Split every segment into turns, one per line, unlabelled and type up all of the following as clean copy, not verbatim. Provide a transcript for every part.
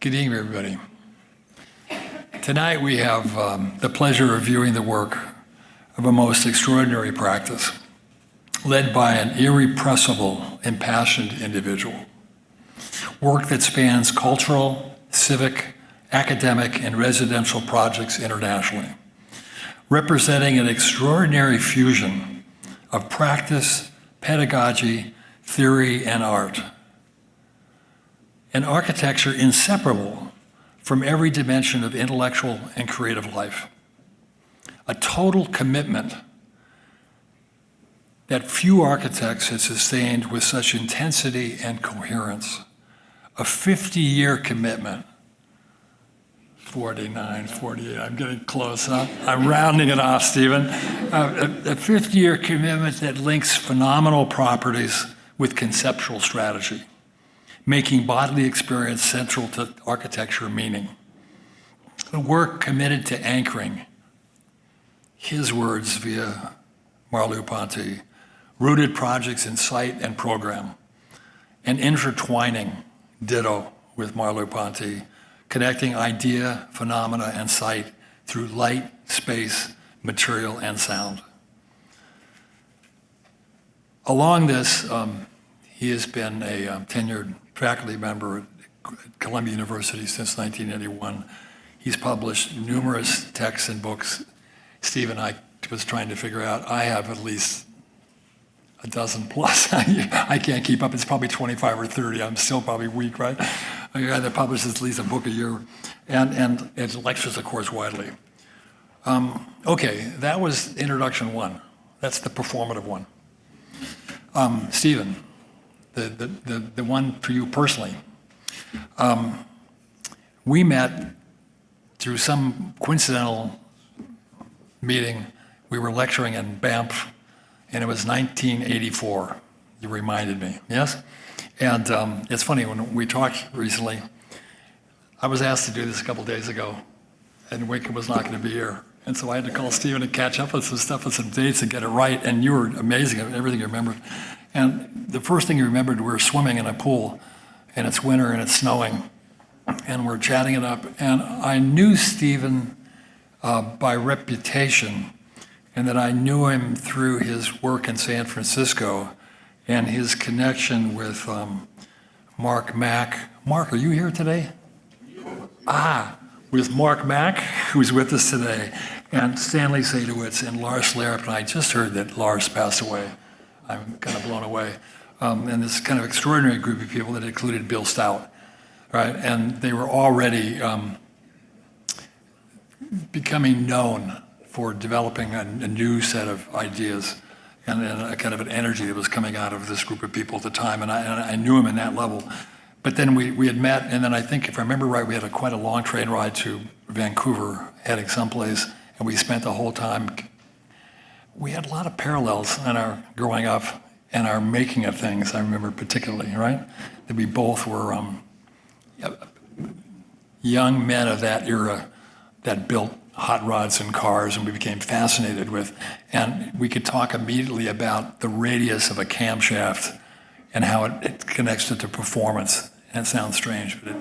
Good evening, everybody. Tonight we have the pleasure of viewing the work of a most extraordinary practice, led by an irrepressible, impassioned individual. Work that spans cultural, civic, academic, and residential projects internationally, representing an extraordinary fusion of practice, pedagogy, theory, and art. An architecture inseparable from every dimension of intellectual and creative life. A total commitment that few architects have sustained with such intensity and coherence. A 50-year commitment. 49, 48, I'm getting close, huh? I'm rounding it off, Stephen. A 50-year commitment that links phenomenal properties with conceptual strategy, making bodily experience central to architecture meaning. A work committed to anchoring, his words via Merleau-Ponty, rooted projects in site and program, and intertwining, ditto with Merleau-Ponty, connecting idea, phenomena, and site through light, space, material, and sound. Along this, he has been a tenured faculty member at Columbia University since 1981. He's published numerous texts and books. Steve and I was trying to figure out, I have at least a dozen plus. I can't keep up, it's probably 25 or 30. I'm still probably weak, right? A guy that publishes at least a book a year and lectures, of course, widely. Okay, that was introduction one. That's the performative one. Stephen, the one for you personally. We met through some coincidental meeting. We were lecturing in Banff, and it was 1984. You reminded me, yes? And it's funny, when we talked recently, I was asked to do this a couple days ago, and Wicked was not going to be here. And so I had to call Stephen to catch up with some stuff with some dates and get it right, and you were amazing at everything you remembered. And the first thing you remembered, we were swimming in a pool, and it's winter and it's snowing, and we're chatting it up. And I knew Stephen by reputation, and that I knew him through his work in San Francisco and his connection with Mark Mack. Mark, are you here today? With Mark Mack, who's with us today, and Stanley Sadowitz and Lars Lairp. And I just heard that Lars passed away. I'm kind of blown away. And this kind of extraordinary group of people that included Bill Stout, right? And they were already becoming known for developing a new set of ideas and a kind of an energy that was coming out of this group of people at the time. And I knew him in that level. But then we had met, and then I think, if I remember right, we had quite a long train ride to Vancouver, heading someplace, and we spent the whole time. We had a lot of parallels in our growing up and our making of things, I remember particularly, right? That we both were young men of that era that built hot rods and cars, and we became fascinated with. And we could talk immediately about the radius of a camshaft and how it connects to performance. And it sounds strange, but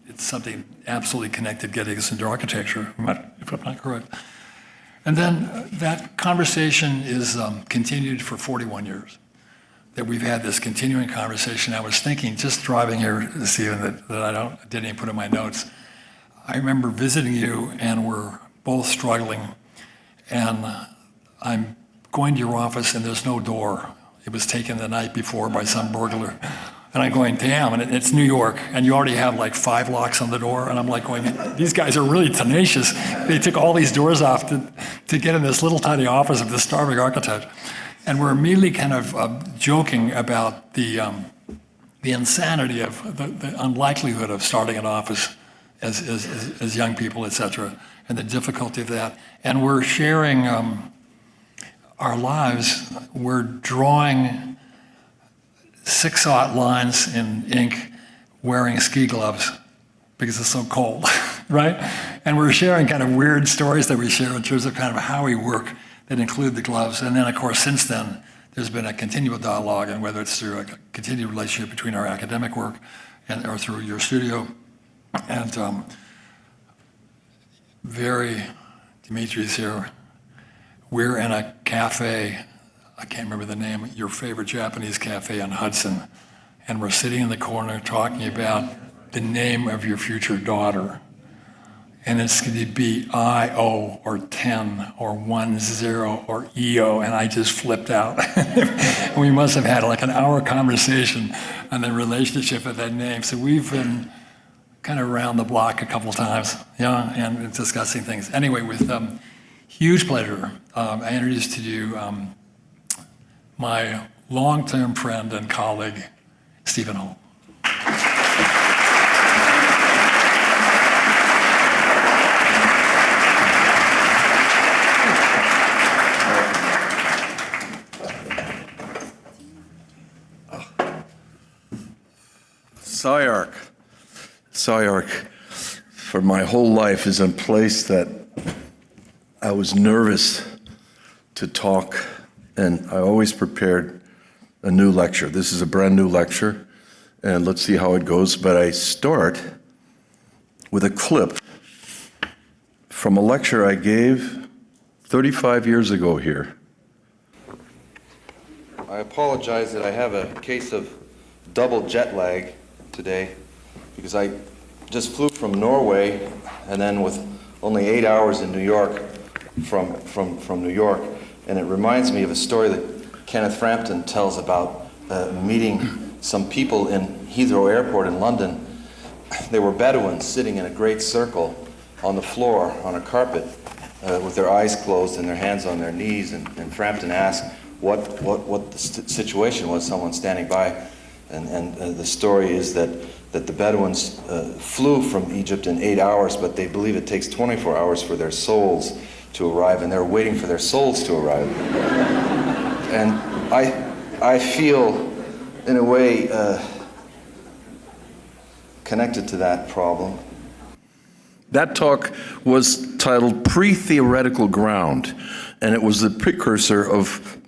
it's something absolutely connected getting us into architecture, if I'm not correct. And then that conversation is continued for 41 years, that we've had this continuing conversation. I was thinking, just driving here, Stephen, that I didn't even put in my notes. I remember visiting you, and we're both struggling, and I'm going to your office, and there's no door. It was taken the night before by some burglar. And I'm going, damn, and it's New York, and you already have like 5 locks on the door, and I'm like going, these guys are really tenacious. They took all these doors off to get in this little tiny office of this starving architect. And we're immediately kind of joking about the insanity of the unlikelihood of starting an office as young people, et cetera, and the difficulty of that. And we're sharing our lives. We're drawing 6-aught lines in ink, wearing ski gloves because it's so cold, right? And we're sharing kind of weird stories that we share in terms of kind of how we work that include the gloves. And then, of course, since then, there's been a continual dialogue, and whether it's through a continued relationship between our academic work or through your studio, And Dimitri's here. We're in a cafe, I can't remember the name, your favorite Japanese cafe on Hudson. And we're sitting in the corner talking about the name of your future daughter. And it's going to be I-O or 10 or 1-0 or E-O. And I just flipped out. We must have had like an hour conversation on the relationship of that name. So we've been kind of around the block a couple times, and discussing things. Anyway, with huge pleasure, I introduce to you my long-term friend and colleague, Stephen Holl.
SCI-Arc for my whole life is a place that I was nervous to talk, and I always prepared a new lecture. This is a brand new lecture, and let's see how it goes. But I start with a clip from a lecture I gave 35 years ago here. I apologize that I have a case of double jet lag today, because I just flew from Norway and then with only 8 hours in New York from New York, and it reminds me of a story that Kenneth Frampton tells about meeting some people in Heathrow Airport in London. They were Bedouins sitting in a great circle on the floor on a carpet with their eyes closed and their hands on their knees, and Frampton asked what the situation was, someone standing by. And the story is that the Bedouins flew from Egypt in 8 hours, but they believe it takes 24 hours for their souls to arrive, and they're waiting for their souls to arrive. And I feel, in a way, connected to that problem. That talk was titled Pre-Theoretical Ground, and it was the precursor of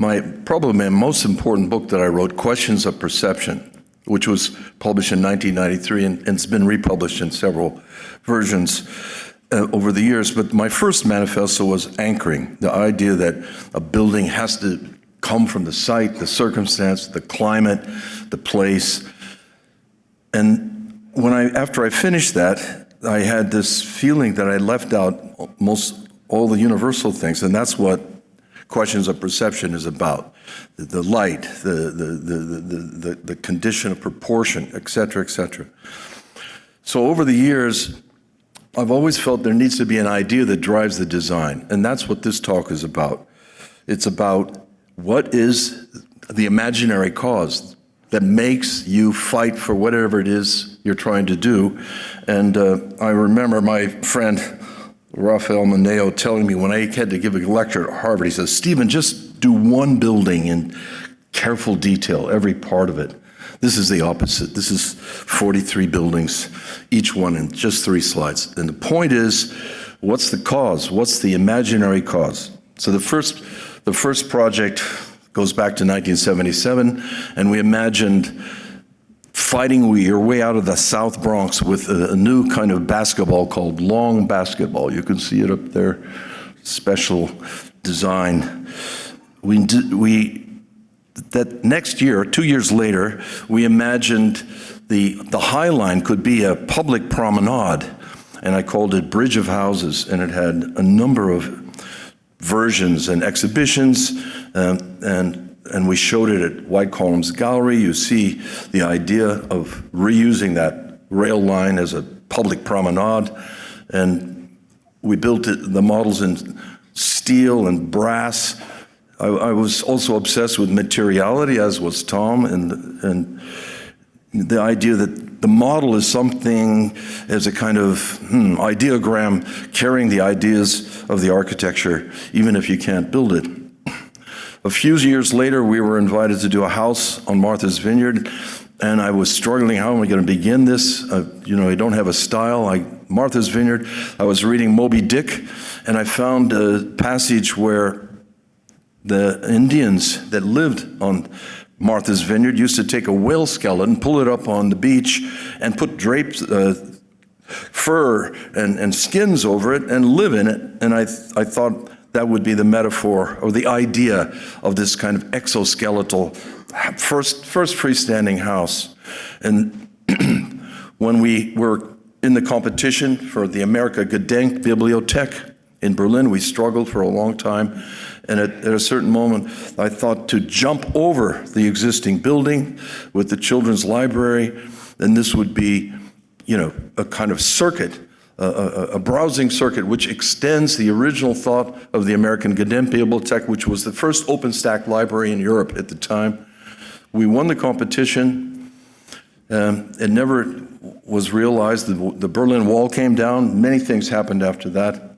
probably my most important book that I wrote, Questions of Perception, which was published in 1993 and it's been republished in several versions over the years. But my first manifesto was anchoring, the idea that a building has to come from the site, the circumstance, the climate, the place. And after I finished that, I had this feeling that I left out all the universal things, and that's what Questions of Perception is about. The light, the condition of proportion, et cetera, et cetera. So over the years, I've always felt there needs to be an idea that drives the design, and that's what this talk is about. It's about what is the imaginary cause that makes you fight for whatever it is you're trying to do. And I remember my friend Rafael Moneo telling me when I had to give a lecture at Harvard, he says, Stephen, just do one building in careful detail, every part of it. This is the opposite. This is 43 buildings, each one in just 3 slides. And the point is, what's the cause? What's the imaginary cause? So the first project goes back to 1977, and we imagined fighting your way out of the South Bronx with a new kind of basketball called long basketball. You can see it up there, special design. That next year, 2 years later, we imagined the High Line could be a public promenade, and I called it Bridge of Houses, and it had a number of versions and exhibitions, and we showed it at White Columns Gallery. You see the idea of reusing that rail line as a public promenade, and we built the models in steel and brass. I was also obsessed with materiality, as was Tom, and the idea that the model is something as a kind of ideogram carrying the ideas of the architecture, even if you can't build it. A few years later, we were invited to do a house on Martha's Vineyard, and I was struggling, how am I going to begin this? I don't have a style. Martha's Vineyard, I was reading Moby Dick, and I found a passage where the Indians that lived on Martha's Vineyard used to take a whale skeleton, pull it up on the beach, and put fur and skins over it and live in it. And I thought that would be the metaphor or the idea of this kind of exoskeletal first freestanding house. And when we were in the competition for the Amerika-Gedenkbibliothek in Berlin, we struggled for a long time. And at a certain moment, I thought to jump over the existing building with the children's library, and this would be, a kind of circuit, a browsing circuit, which extends the original thought of the Amerika-Gedenkbibliothek, which was the first open-stack library in Europe at the time. We won the competition. It never was realized. The Berlin Wall came down. Many things happened after that.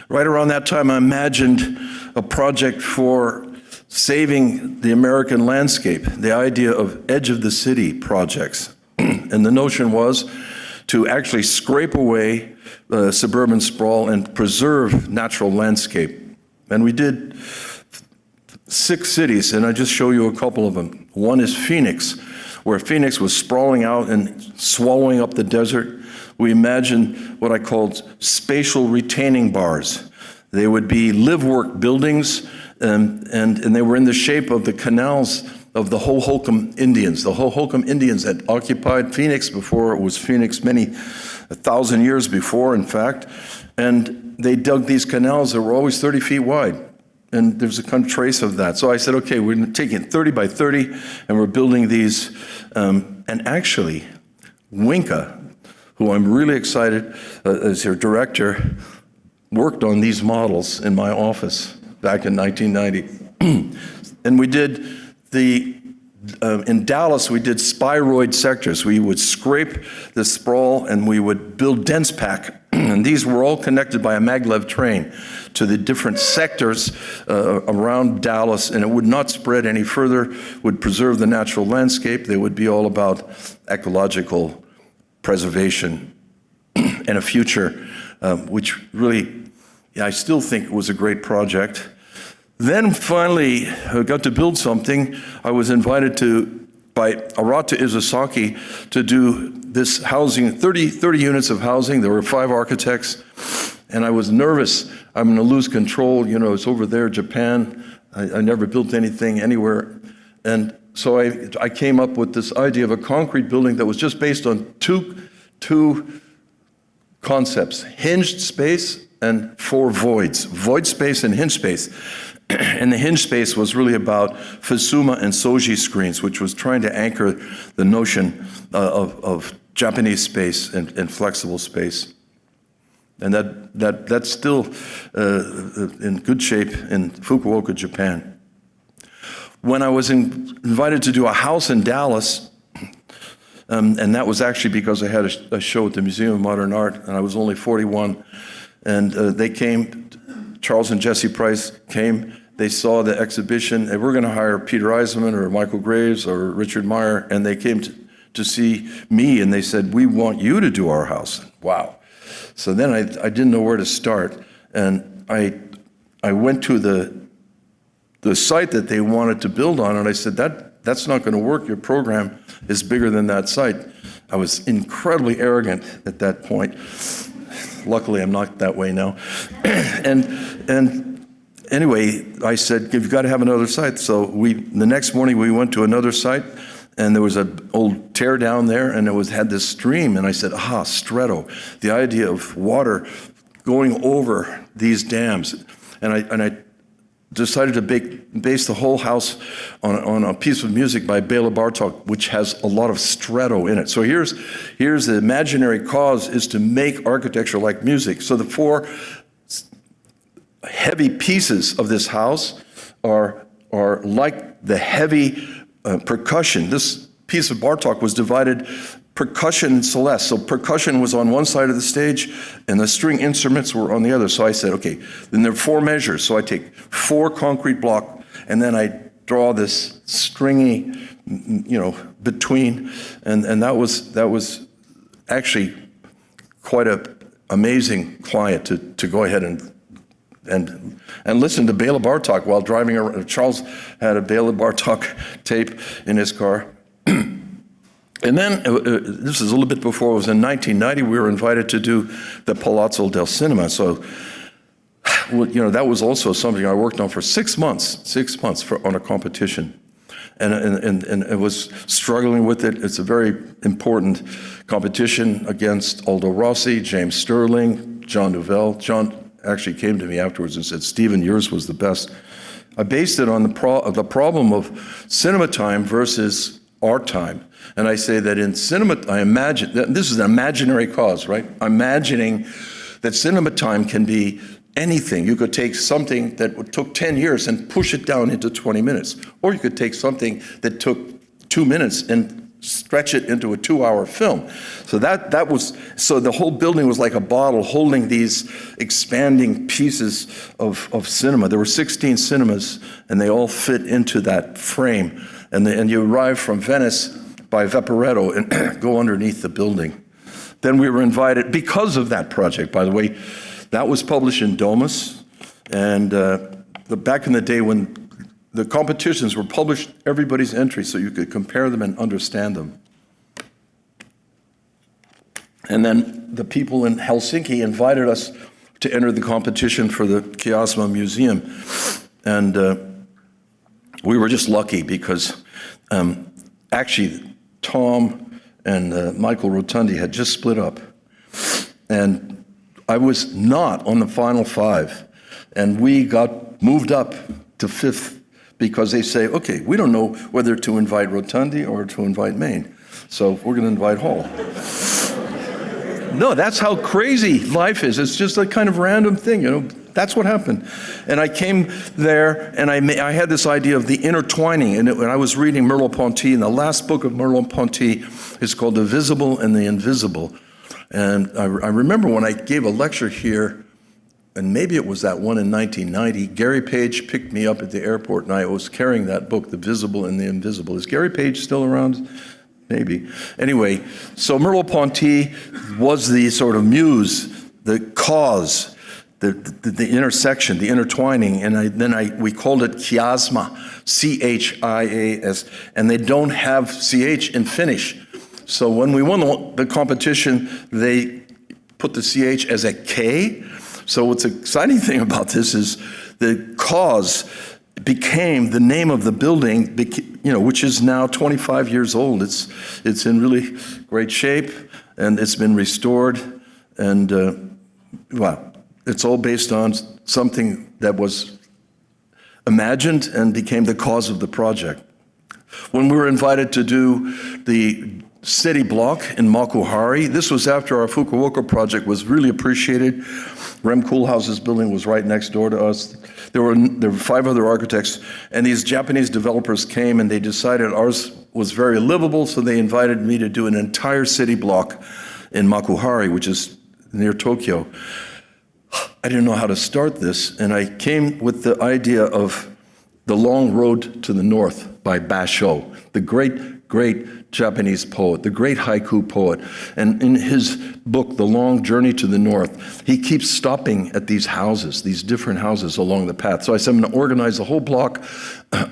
Right around that time, I imagined a project for saving the American landscape, the idea of edge of the city projects. And the notion was to actually scrape away suburban sprawl and preserve natural landscape. And we did 6 cities, and I just show you a couple of them. One is Phoenix, where Phoenix was sprawling out and swallowing up the desert. We imagined what I called spatial retaining bars. They would be live-work buildings, and they were in the shape of the canals of the Hohokam Indians. The Hohokam Indians had occupied Phoenix before it was Phoenix, 1,000 years before, in fact, and they dug these canals that were always 30 feet wide. And there's a kind of trace of that. So I said, okay, we're taking 30 by 30, and we're building these. And actually, Winka, who I'm really excited as your director, worked on these models in my office back in 1990. And we did in Dallas, we did spiroid sectors. We would scrape the sprawl and we would build dense pack. And these were all connected by a maglev train to the different sectors around Dallas, and it would not spread any further, would preserve the natural landscape. They would be all about ecological preservation and a future, which really, I still think was a great project. Then finally, I got to build something. I was invited by Arata Izusaki to do this housing, 30 units of housing. There were 5 architects, and I was nervous. I'm going to lose control. It's over there, Japan. I never built anything anywhere. And so I came up with this idea of a concrete building that was just based on two concepts: hinged space and 4 voids, void space and hinge space. And the hinge space was really about Fusuma and Soji screens, which was trying to anchor the notion of Japanese space and flexible space. And that's still in good shape in Fukuoka, Japan. When I was invited to do a house in Dallas, and that was actually because I had a show at the Museum of Modern Art, and I was only 41, and they came, Charles and Jesse Price came. They saw the exhibition, and we're going to hire Peter Eisenman or Michael Graves or Richard Meyer, and they came to see me, and they said, "We want you to do our house." Wow. So then I didn't know where to start, and I went to the site that they wanted to build on, and I said, that's not going to work. Your program is bigger than that site. I was incredibly arrogant at that point. Luckily, I'm not that way now. And anyway, I said, you've got to have another site. So the next morning we went to another site, and there was an old tear down there, and it had this stream. And I said, Stretto, the idea of water going over these dams. And I decided to base the whole house on a piece of music by Bela Bartok, which has a lot of stretto in it. So here's the imaginary cause is to make architecture like music. So the 4 heavy pieces of this house are like the heavy percussion. This piece of Bartok was divided percussion and celeste. So percussion was on one side of the stage and the string instruments were on the other. So I said, okay, then there are 4 measures. So I take 4 concrete block and then I draw this stringy, between, and that was actually quite an amazing client to go ahead and listen to Bela Bartok while driving around. Charles had a Bela Bartok tape in his car. And then, this is a little bit before, it was in 1990, we were invited to do the Palazzo del Cinema. So, well, that was also something I worked on for 6 months on a competition. And I was struggling with it. It's a very important competition against Aldo Rossi, James Sterling, John Nouvel. John actually came to me afterwards and said, "Stephen, yours was the best." I based it on the problem of cinema time versus art time. And I say that in cinema, I imagine, this is an imaginary cause, right? I'm imagining that cinema time can be anything. You could take something that took 10 years and push it down into 20 minutes. Or you could take something that took 2 minutes and stretch it into a 2-hour film. So so the whole building was like a bottle holding these expanding pieces of cinema. There were 16 cinemas, and they all fit into that frame. And you arrive from Venice by Vaporetto and go underneath the building. Then we were invited, because of that project, by the way, that was published in Domus. And back in the day when the competitions were published, everybody's entries, so you could compare them and understand them. And then the people in Helsinki invited us to enter the competition for the Kiasma Museum. And we were just lucky because actually Tom and Michael Rotundi had just split up. And I was not on the final 5. And we got moved up to 5th because they say, okay, we don't know whether to invite Rotundi or to invite Maine. So we're going to invite Holl. No, that's how crazy life is. It's just a kind of random thing, That's what happened. And I came there, and I had this idea of the intertwining. And I was reading Merleau-Ponty, and the last book of Merleau-Ponty is called The Visible and the Invisible. And I remember when I gave a lecture here, and maybe it was that one in 1990, Gary Page picked me up at the airport, and I was carrying that book, The Visible and the Invisible. Is Gary Page still around? Maybe. Anyway, so Merleau-Ponty was the sort of muse, the cause, the intersection, the intertwining, and we called it Kiasma, C-H-I-A-S, and they don't have C-H in Finnish. So when we won the competition, they put the C-H as a K. So what's exciting thing about this is the cause became the name of the building, which is now 25 years old. It's in really great shape, and it's been restored, and it's all based on something that was imagined and became the cause of the project. When we were invited to do the city block in Makuhari, this was after our Fukuoka project was really appreciated. Rem Koolhaas's building was right next door to us. There were 5 other architects, and these Japanese developers came, and they decided ours was very livable, so they invited me to do an entire city block in Makuhari, which is near Tokyo. I didn't know how to start this, and I came with the idea of The Long Road to the North by Basho, the great, great Japanese poet, the great haiku poet. And in his book, The Long Journey to the North, he keeps stopping at these houses, these different houses along the path. So I said, I'm going to organize the whole block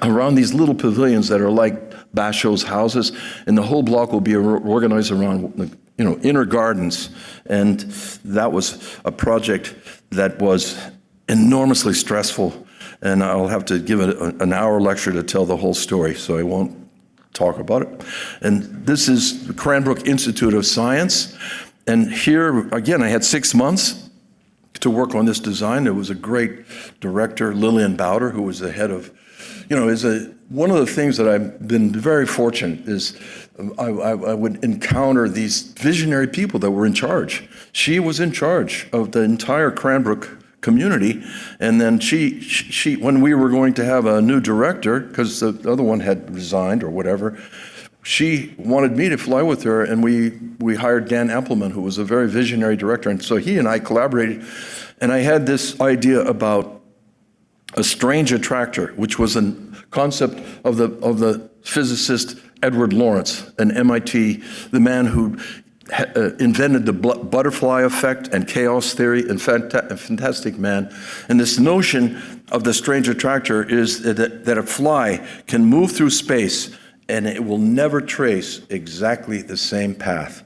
around these little pavilions that are like Basho's houses, and the whole block will be organized around inner gardens. And that was a project that was enormously stressful, and I'll have to give an hour lecture to tell the whole story, so I won't talk about it. And this is the Cranbrook Institute of Science, and here, again, I had 6 months to work on this design. There was a great director, Lillian Bowder, who was the head of, one of the things that I've been very fortunate is I would encounter these visionary people that were in charge. She was in charge of the entire Cranbrook community, and then she when we were going to have a new director, because the other one had resigned or whatever, she wanted me to fly with her, and we hired Dan Appelman, who was a very visionary director, and so he and I collaborated, and I had this idea about a strange attractor, which was a concept of the physicist Edward Lawrence, an MIT, the man who invented the butterfly effect and chaos theory, and fantastic man. And this notion of the strange attractor is that a fly can move through space and it will never trace exactly the same path.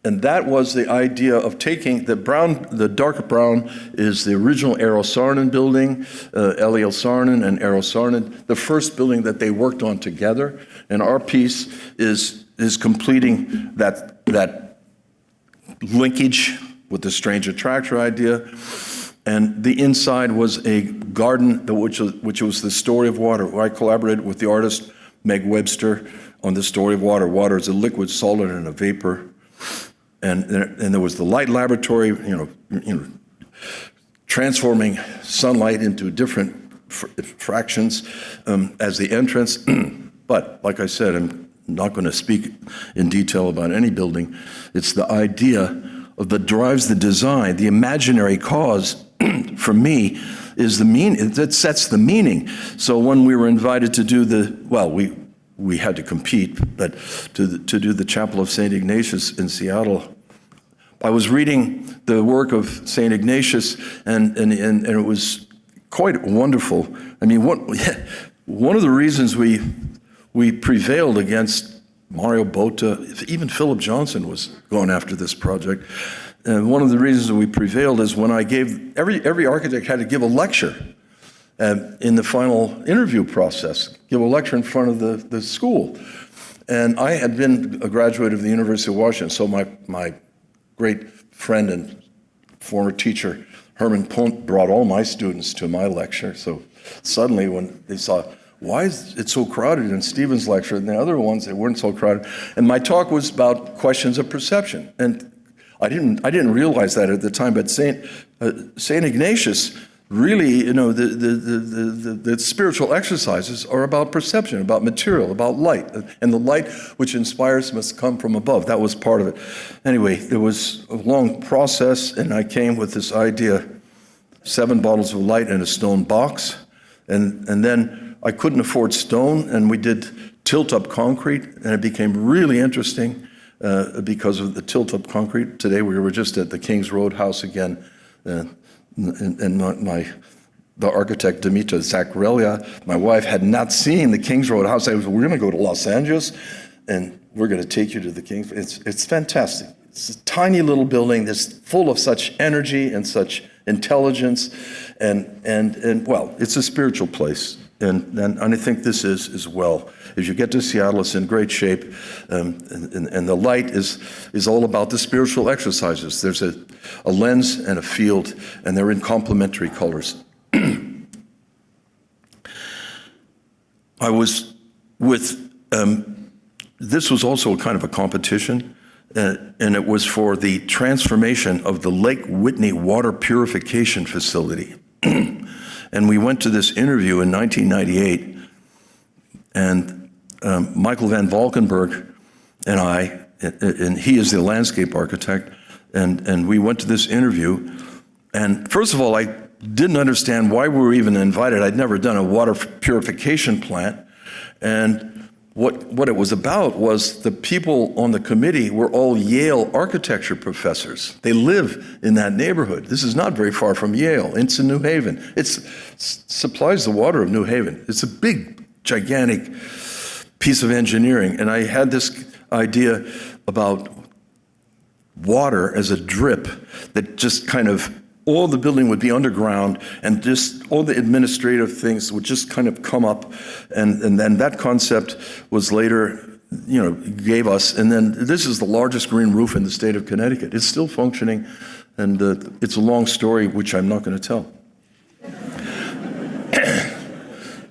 And that was the idea of taking the brown, the dark brown is the original Eero Saarinen building, Eliel Saarinen and Eero Saarinen, the first building that they worked on together. And our piece is completing that linkage with the strange attractor idea. And the inside was a garden, which was the story of water, where I collaborated with the artist Meg Webster on the story of water. Water is a liquid, solid, and a vapor. And there was the light laboratory, transforming sunlight into different fractions as the entrance. But like I said, I'm not going to speak in detail about any building. It's the idea of that drives the design. The imaginary cause, for me, is the meaning. That sets the meaning. So when we were invited to do we had to compete, but to do the Chapel of St. Ignatius in Seattle, I was reading the work of St. Ignatius, and it was quite wonderful. I mean, one of the reasons we prevailed against Mario Botta, even Philip Johnson was going after this project. And one of the reasons that we prevailed is when I gave, every architect had to give a lecture in the final interview process, give a lecture in front of the school. And I had been a graduate of the University of Washington, so my great friend and former teacher, Herman Punt, brought all my students to my lecture. So suddenly when they saw, why is it so crowded in Stephen's lecture and the other ones, they weren't so crowded. And my talk was about questions of perception. And I didn't realize that at the time, but Saint Ignatius really, the spiritual exercises are about perception, about material, about light. And the light which inspires must come from above. That was part of it. Anyway, there was a long process, and I came with this idea, 7 bottles of light in a stone box. And then I couldn't afford stone, and we did tilt-up concrete, and it became really interesting because of the tilt-up concrete. Today we were just at the King's Road house again, and the architect Dimitra Zaccarelia, my wife, had not seen the King's Road house. I was, we're going to go to Los Angeles, and we're going to take you to the King's. It's fantastic. It's a tiny little building that's full of such energy and such intelligence, and well, it's a spiritual place. And I think this is as well. As you get to Seattle, it's in great shape, and the light is all about the spiritual exercises. There's a lens and a field, and they're in complementary colors. I was with, this was also kind of a competition, and it was for the transformation of the Lake Whitney water purification facility. And we went to this interview in 1998, and Michael van Valkenburg and I, and he is the landscape architect, and we went to this interview. And first of all, I didn't understand why we were even invited. I'd never done a water purification plant. And what it was about was the people on the committee were all Yale architecture professors. They live in that neighborhood. This is not very far from Yale. It's in New Haven. It supplies the water of New Haven. It's a big, gigantic piece of engineering. And I had this idea about water as a drip that just kind of, all the building would be underground, and just all the administrative things would just kind of come up, and then that concept was later, gave us, and then this is the largest green roof in the state of Connecticut. It's still functioning, and it's a long story which I'm not going to tell.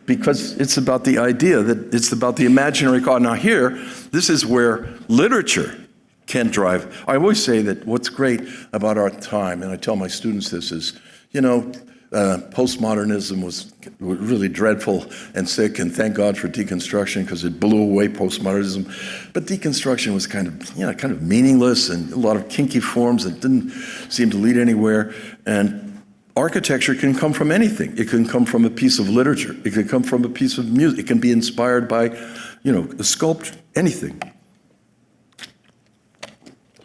Because it's about the idea that it's about the imaginary cause. Now here, this is where literature can drive. I always say that what's great about our time, and I tell my students this, is, postmodernism was really dreadful and sick, and thank God for deconstruction because it blew away postmodernism. But deconstruction was kind of meaningless and a lot of kinky forms that didn't seem to lead anywhere. And architecture can come from anything. It can come from a piece of literature. It can come from a piece of music. It can be inspired by, a sculpture, anything.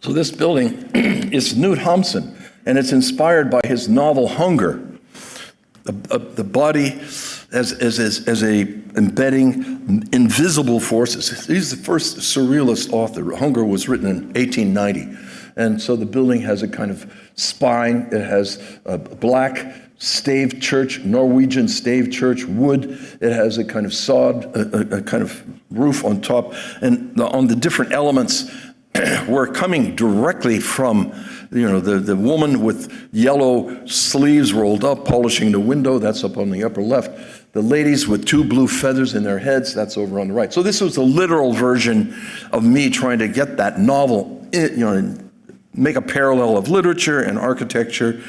So this building is Knut Hamsun, and it's inspired by his novel Hunger. The body as a embedding invisible forces. He's the first surrealist author. Hunger was written in 1890. And so the building has a kind of spine. It has a black staved church, Norwegian staved church, wood. It has a kind of sod, a kind of roof on top. And on the different elements were coming directly from, the woman with yellow sleeves rolled up, polishing the window. That's up on the upper left. The ladies with 2 blue feathers in their heads. That's over on the right. So this was a literal version of me trying to get that novel, make a parallel of literature and architecture.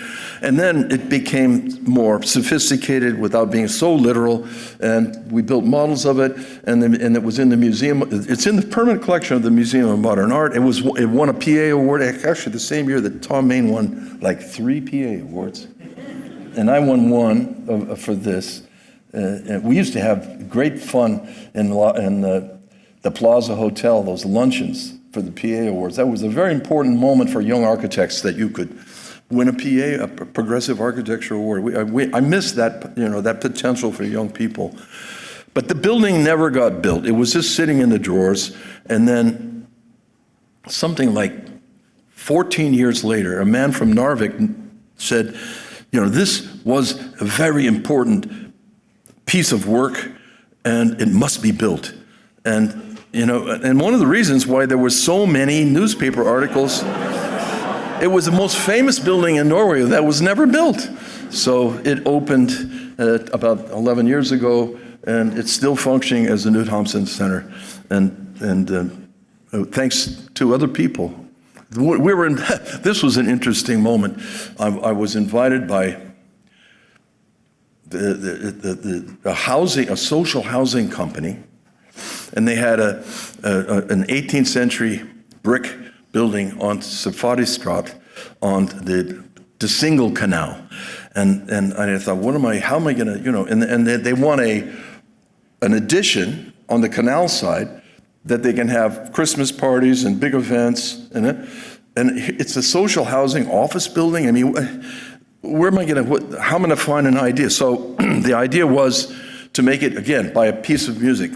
And then it became more sophisticated without being so literal, and we built models of it, and it was in the museum. It's in the permanent collection of the Museum of Modern Art. It won a PA award, actually the same year that Tom Main won like 3 PA awards. And I won 1 for this. And we used to have great fun in the Plaza Hotel, those luncheons for the PA awards. That was a very important moment for young architects, that you could win a PA, a Progressive Architecture Award. I missed that, that potential for young people. But the building never got built. It was just sitting in the drawers. And then something like 14 years later, a man from Narvik said, this was a very important piece of work, and it must be built. And one of the reasons why there were so many newspaper articles, it was the most famous building in Norway that was never built. So it opened about 11 years ago, and it's still functioning as the Knut Hamsun Center. And thanks to other people. We were in, this was an interesting moment. I was invited by a social housing company, and they had an 18th century brick building on Sarphatistraat on the single canal. And I thought, how am I gonna, and they want an addition on the canal side that they can have Christmas parties and big events, and it's a social housing office building. I mean, how am I gonna find an idea? So the idea was to make it, again, by a piece of music.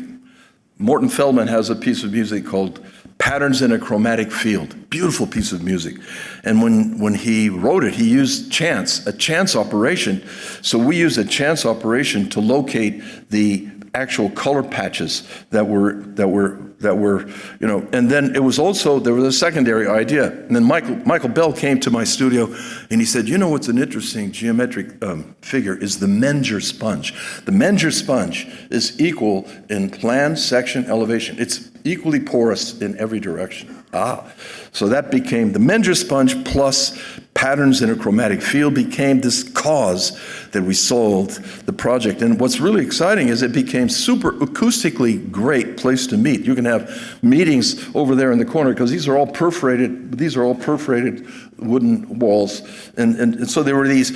Morton Feldman has a piece of music called Patterns in a Chromatic Field. Beautiful piece of music. And when he wrote it, he used a chance operation. So we used a chance operation to locate the actual color patches that were, and then it was also, there was a secondary idea. And then Michael Bell came to my studio and he said, what's an interesting geometric figure is the Menger sponge. The Menger sponge is equal in plan, section, elevation. It's equally porous in every direction. So that became the Menger sponge plus patterns in a chromatic field became this cause that we solved the project. And what's really exciting is it became super acoustically great place to meet. You can have meetings over there in the corner because these are all perforated wooden walls. And so there were these,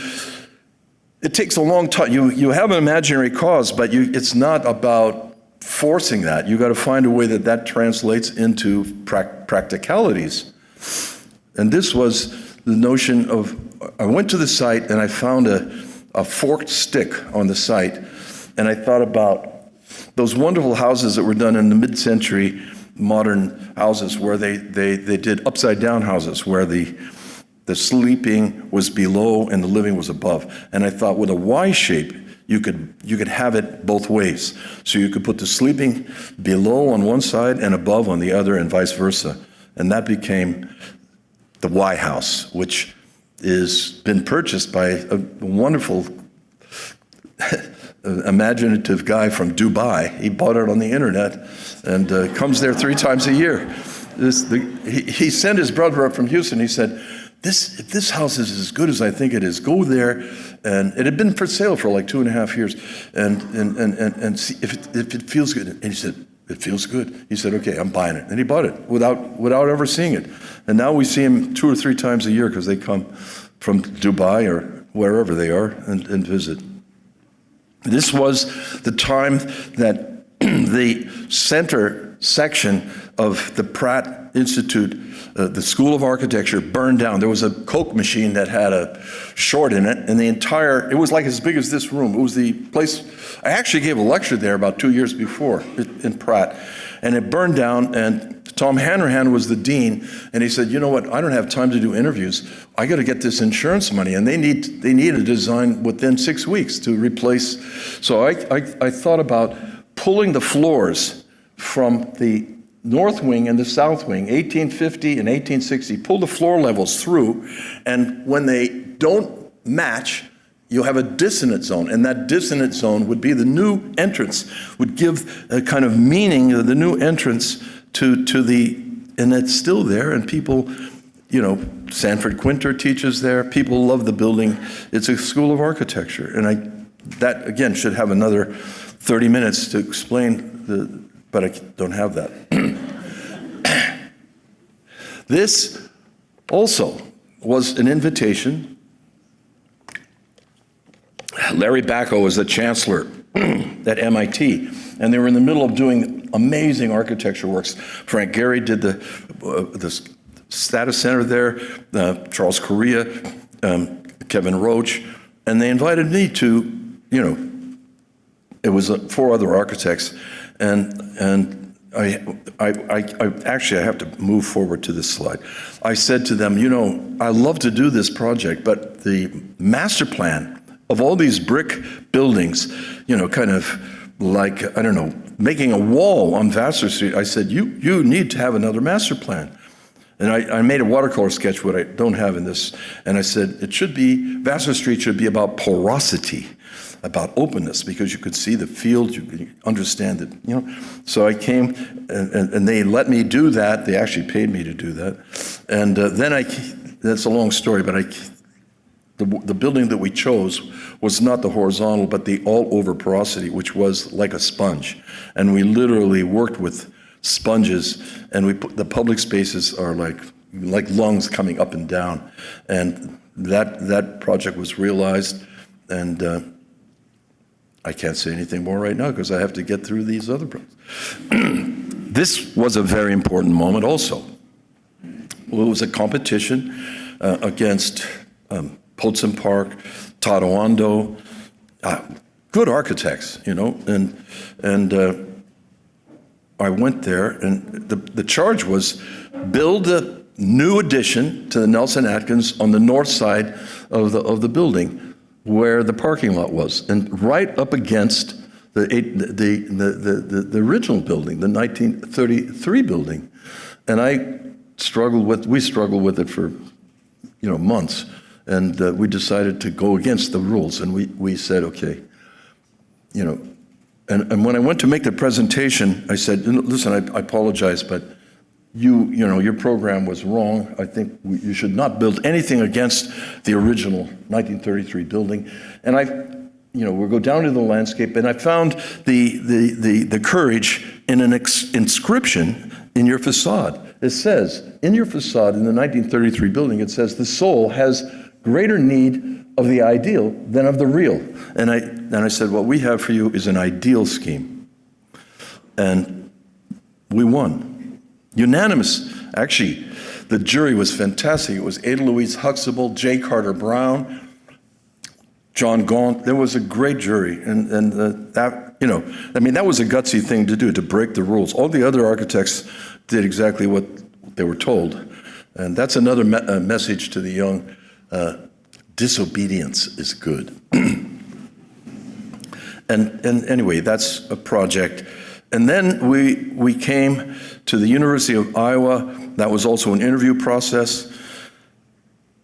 it takes a long time. You have an imaginary cause, but it's not about forcing that. You got to find a way that translates into practicalities. And this was the notion of, I went to the site and I found a forked stick on the site, and I thought about those wonderful houses that were done in the mid-century modern houses where they did upside down houses where the sleeping was below and the living was above. And I thought with a Y shape, you could have it both ways. So you could put the sleeping below on one side and above on the other and vice versa. And that became the Y House, which is been purchased by a wonderful imaginative guy from Dubai. He bought it on the internet and comes there 3 times a year. He sent his brother up from Houston. He said, if this house is as good as I think it is, go there. And it had been for sale for like 2.5 years, and see if it feels good. And he said, it feels good. He said, okay, I'm buying it. And he bought it without ever seeing it. And now we see him 2 or 3 times a year because they come from Dubai or wherever they are and visit. This was the time that the center section of the Pratt Institute, the School of Architecture, burned down. There was a Coke machine that had a short in it, and it was like as big as this room. It was the place, I actually gave a lecture there about 2 years before in Pratt, and it burned down, and Tom Hanrahan was the dean, and he said, you know what, I don't have time to do interviews. I got to get this insurance money, and they need a design within 6 weeks to replace. So I thought about pulling the floors from the north wing and the south wing, 1850 and 1860, pull the floor levels through, and when they don't match, you'll have a dissonant zone, and that dissonant zone would be the new entrance, would give a kind of meaning of the new entrance to the, and it's still there, and people, you know, Sanford Quinter teaches there, people love the building. It's a school of architecture, and that again should have another 30 minutes to explain but I don't have that. This also was an invitation. Larry Bacco was the chancellor at MIT, and they were in the middle of doing amazing architecture works. Frank Gehry did the Status Center there, Charles Correa, Kevin Roach, and they invited me to, you know, it was 4 other architects, and I actually have to move forward to this slide. I said to them, you know, I love to do this project, but the master plan of all these brick buildings, you know, kind of like, I don't know, making a wall on Vassar Street, I said, you need to have another master plan. And I made a watercolor sketch, what I don't have in this, and I said, Vassar Street should be about porosity, about openness, because you could see the field, you could understand it, you know. So I came, and they let me do that. They actually paid me to do that. And then that's a long story, but the building that we chose was not the horizontal, but the all-over porosity, which was like a sponge. And we literally worked with sponges, and the public spaces are like lungs coming up and down. And that project was realized, and I can't say anything more right now because I have to get through these other projects. This was a very important moment also. Well, it was a competition against Potsdam Park, Tadawando, good architects, you know, and I went there, and the charge was build a new addition to the Nelson Atkins on the north side of the building, where the parking lot was, and right up against the original building, the 1933 building. And we struggled with it for, you know, months, and we decided to go against the rules, and we said, okay, you know, and when I went to make the presentation, I said, listen, I apologize, but you know, your program was wrong. I think you should not build anything against the original 1933 building. And we'll go down to the landscape, and I found the courage in an inscription in your facade. It says, in your facade in the 1933 building, it says, the soul has greater need of the ideal than of the real. And I said, what we have for you is an ideal scheme. And we won. Unanimous. Actually, the jury was fantastic. It was Ada Louise Huxtable, J. Carter Brown, John Gaunt. There was a great jury. And that, you know, I mean, that was a gutsy thing to do, to break the rules. All the other architects did exactly what they were told. And that's another message to the young. Disobedience is good. And anyway, that's a project. And then we came to the University of Iowa. That was also an interview process.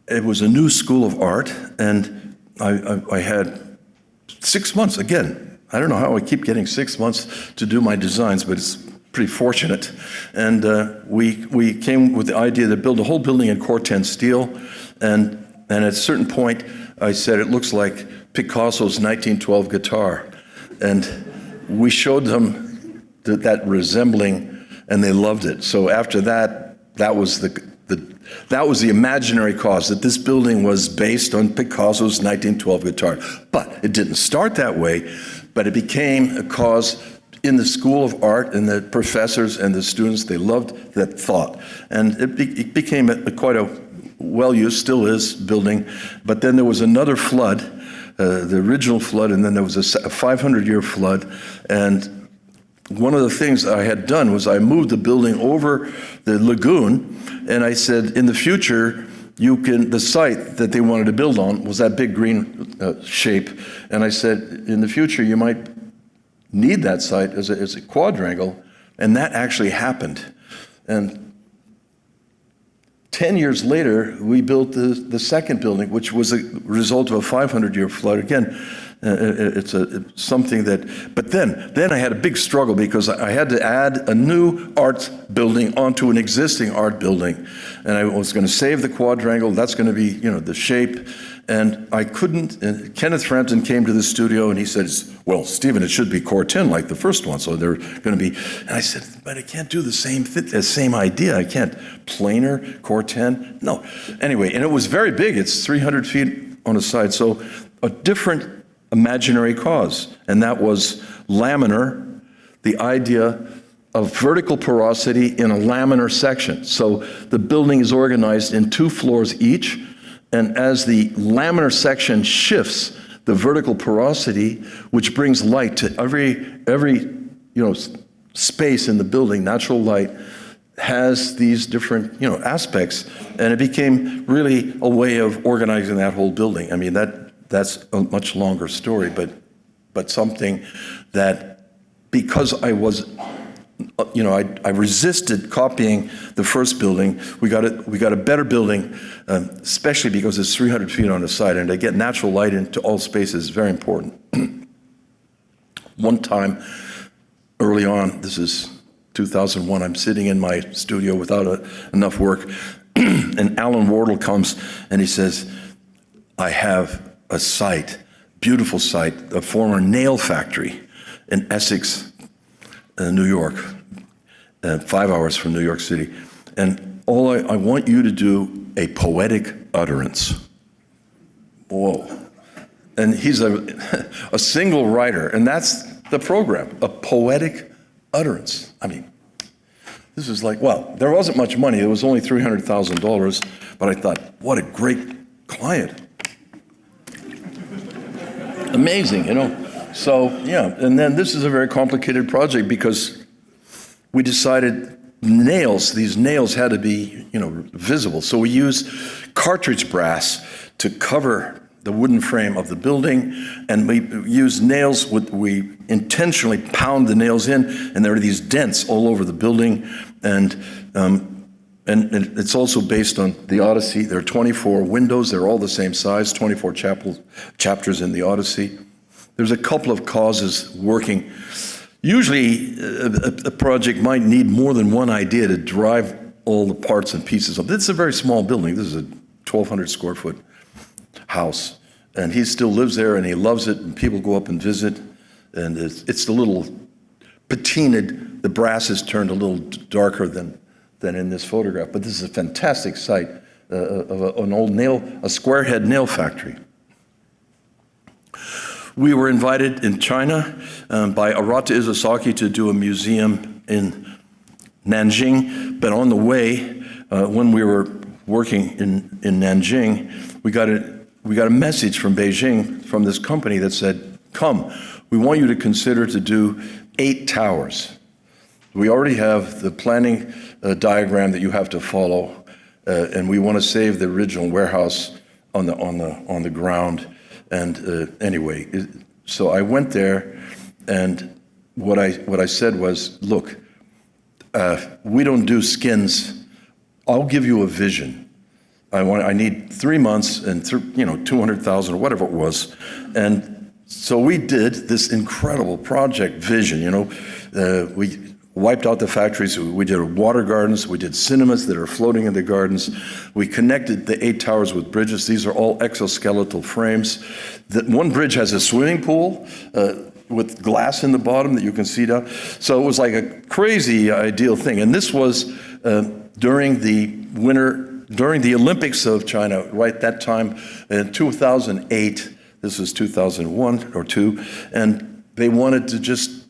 It was a new school of art, and I had 6 months, again, I don't know how I keep getting 6 months to do my designs, but it's pretty fortunate. And we came with the idea to build a whole building in Corten steel, and at a certain point, I said, it looks like Picasso's 1912 guitar. And we showed them that resembling, and they loved it. So after that was the imaginary cause, that this building was based on Picasso's 1912 guitar. But it didn't start that way, but it became a cause in the School of Art, and the professors and the students, they loved that thought. And it became quite a well-used, still is, building. But then there was another flood, the original flood, and then there was a 500-year flood. And one of the things I had done was I moved the building over the lagoon, and I said, in the future, the site that they wanted to build on was that big green shape. And I said, in the future, you might need that site as a quadrangle. And that actually happened. And 10 years later, we built the second building, which was a result of a 500-year flood. Again, it's something that, but then I had a big struggle because I had to add a new art building onto an existing art building. And I was going to save the quadrangle. That's going to be, the shape. And I couldn't, and Kenneth Frampton came to the studio and he said, well, Stephen, it should be core 10 like the first one. So they're going to be, and I said, but I can't do the same idea. I can't planar, core 10. No. Anyway, and it was very big. It's 300 feet on a side. So a different imaginary cause. And that was laminar, the idea of vertical porosity in a laminar section. So the building is organized in 2 floors each. And as the laminar section shifts, the vertical porosity, which brings light to every space in the building, natural light, has these different aspects, and it became really a way of organizing that whole building. I mean, that's a much longer story, but something that, because I was, I resisted copying the first building. We got a better building, especially because it's 300 feet on the side, and to get natural light into all spaces is very important. One time, early on, this is 2001, I'm sitting in my studio without enough work, and Alan Wardle comes and he says, I have a site, beautiful site, a former nail factory in Essex, New York, 5 hours from New York City. And I want you to do a poetic utterance. Whoa. And he's a single writer, and that's the program, a poetic utterance. I mean, this is like, well, there wasn't much money. It was only $300,000, but I thought, what a great client. Amazing, So, yeah, and then this is a very complicated project because we decided these nails had to be, visible. So we used cartridge brass to cover the wooden frame of the building, and we used nails, we intentionally pound the nails in, and there are these dents all over the building, and it's also based on the Odyssey. There are 24 windows, they're all the same size, 24 chapters in the Odyssey. There's a couple of causes working. Usually, a project might need more than one idea to drive all the parts and pieces of. This is a very small building. This is a 1,200 square foot house. And he still lives there, and he loves it, and people go up and visit. And it's a little patinaed. The brass is turned a little darker than in this photograph. But this is a fantastic site of an old a squarehead nail factory. We were invited in China by Arata Izasaki to do a museum in Nanjing, but on the way, when we were working in Nanjing, we got a message from Beijing, from this company that said, come, we want you to consider to do 8 towers. We already have the planning diagram that you have to follow, and we want to save the original warehouse on the ground. And anyway, so I went there, and what I said was, look, we don't do skins. I'll give you a vision. I need 3 months and 200,000 or whatever it was, and so we did this incredible project vision. We wiped out the factories. We did water gardens. We did cinemas that are floating in the gardens. We connected the 8 towers with bridges. These are all exoskeletal frames. One bridge has a swimming pool with glass in the bottom that you can see down. So it was like a crazy ideal thing. And this was during the Olympics of China, right that time in 2008. This was 2001 or 2, and they wanted to just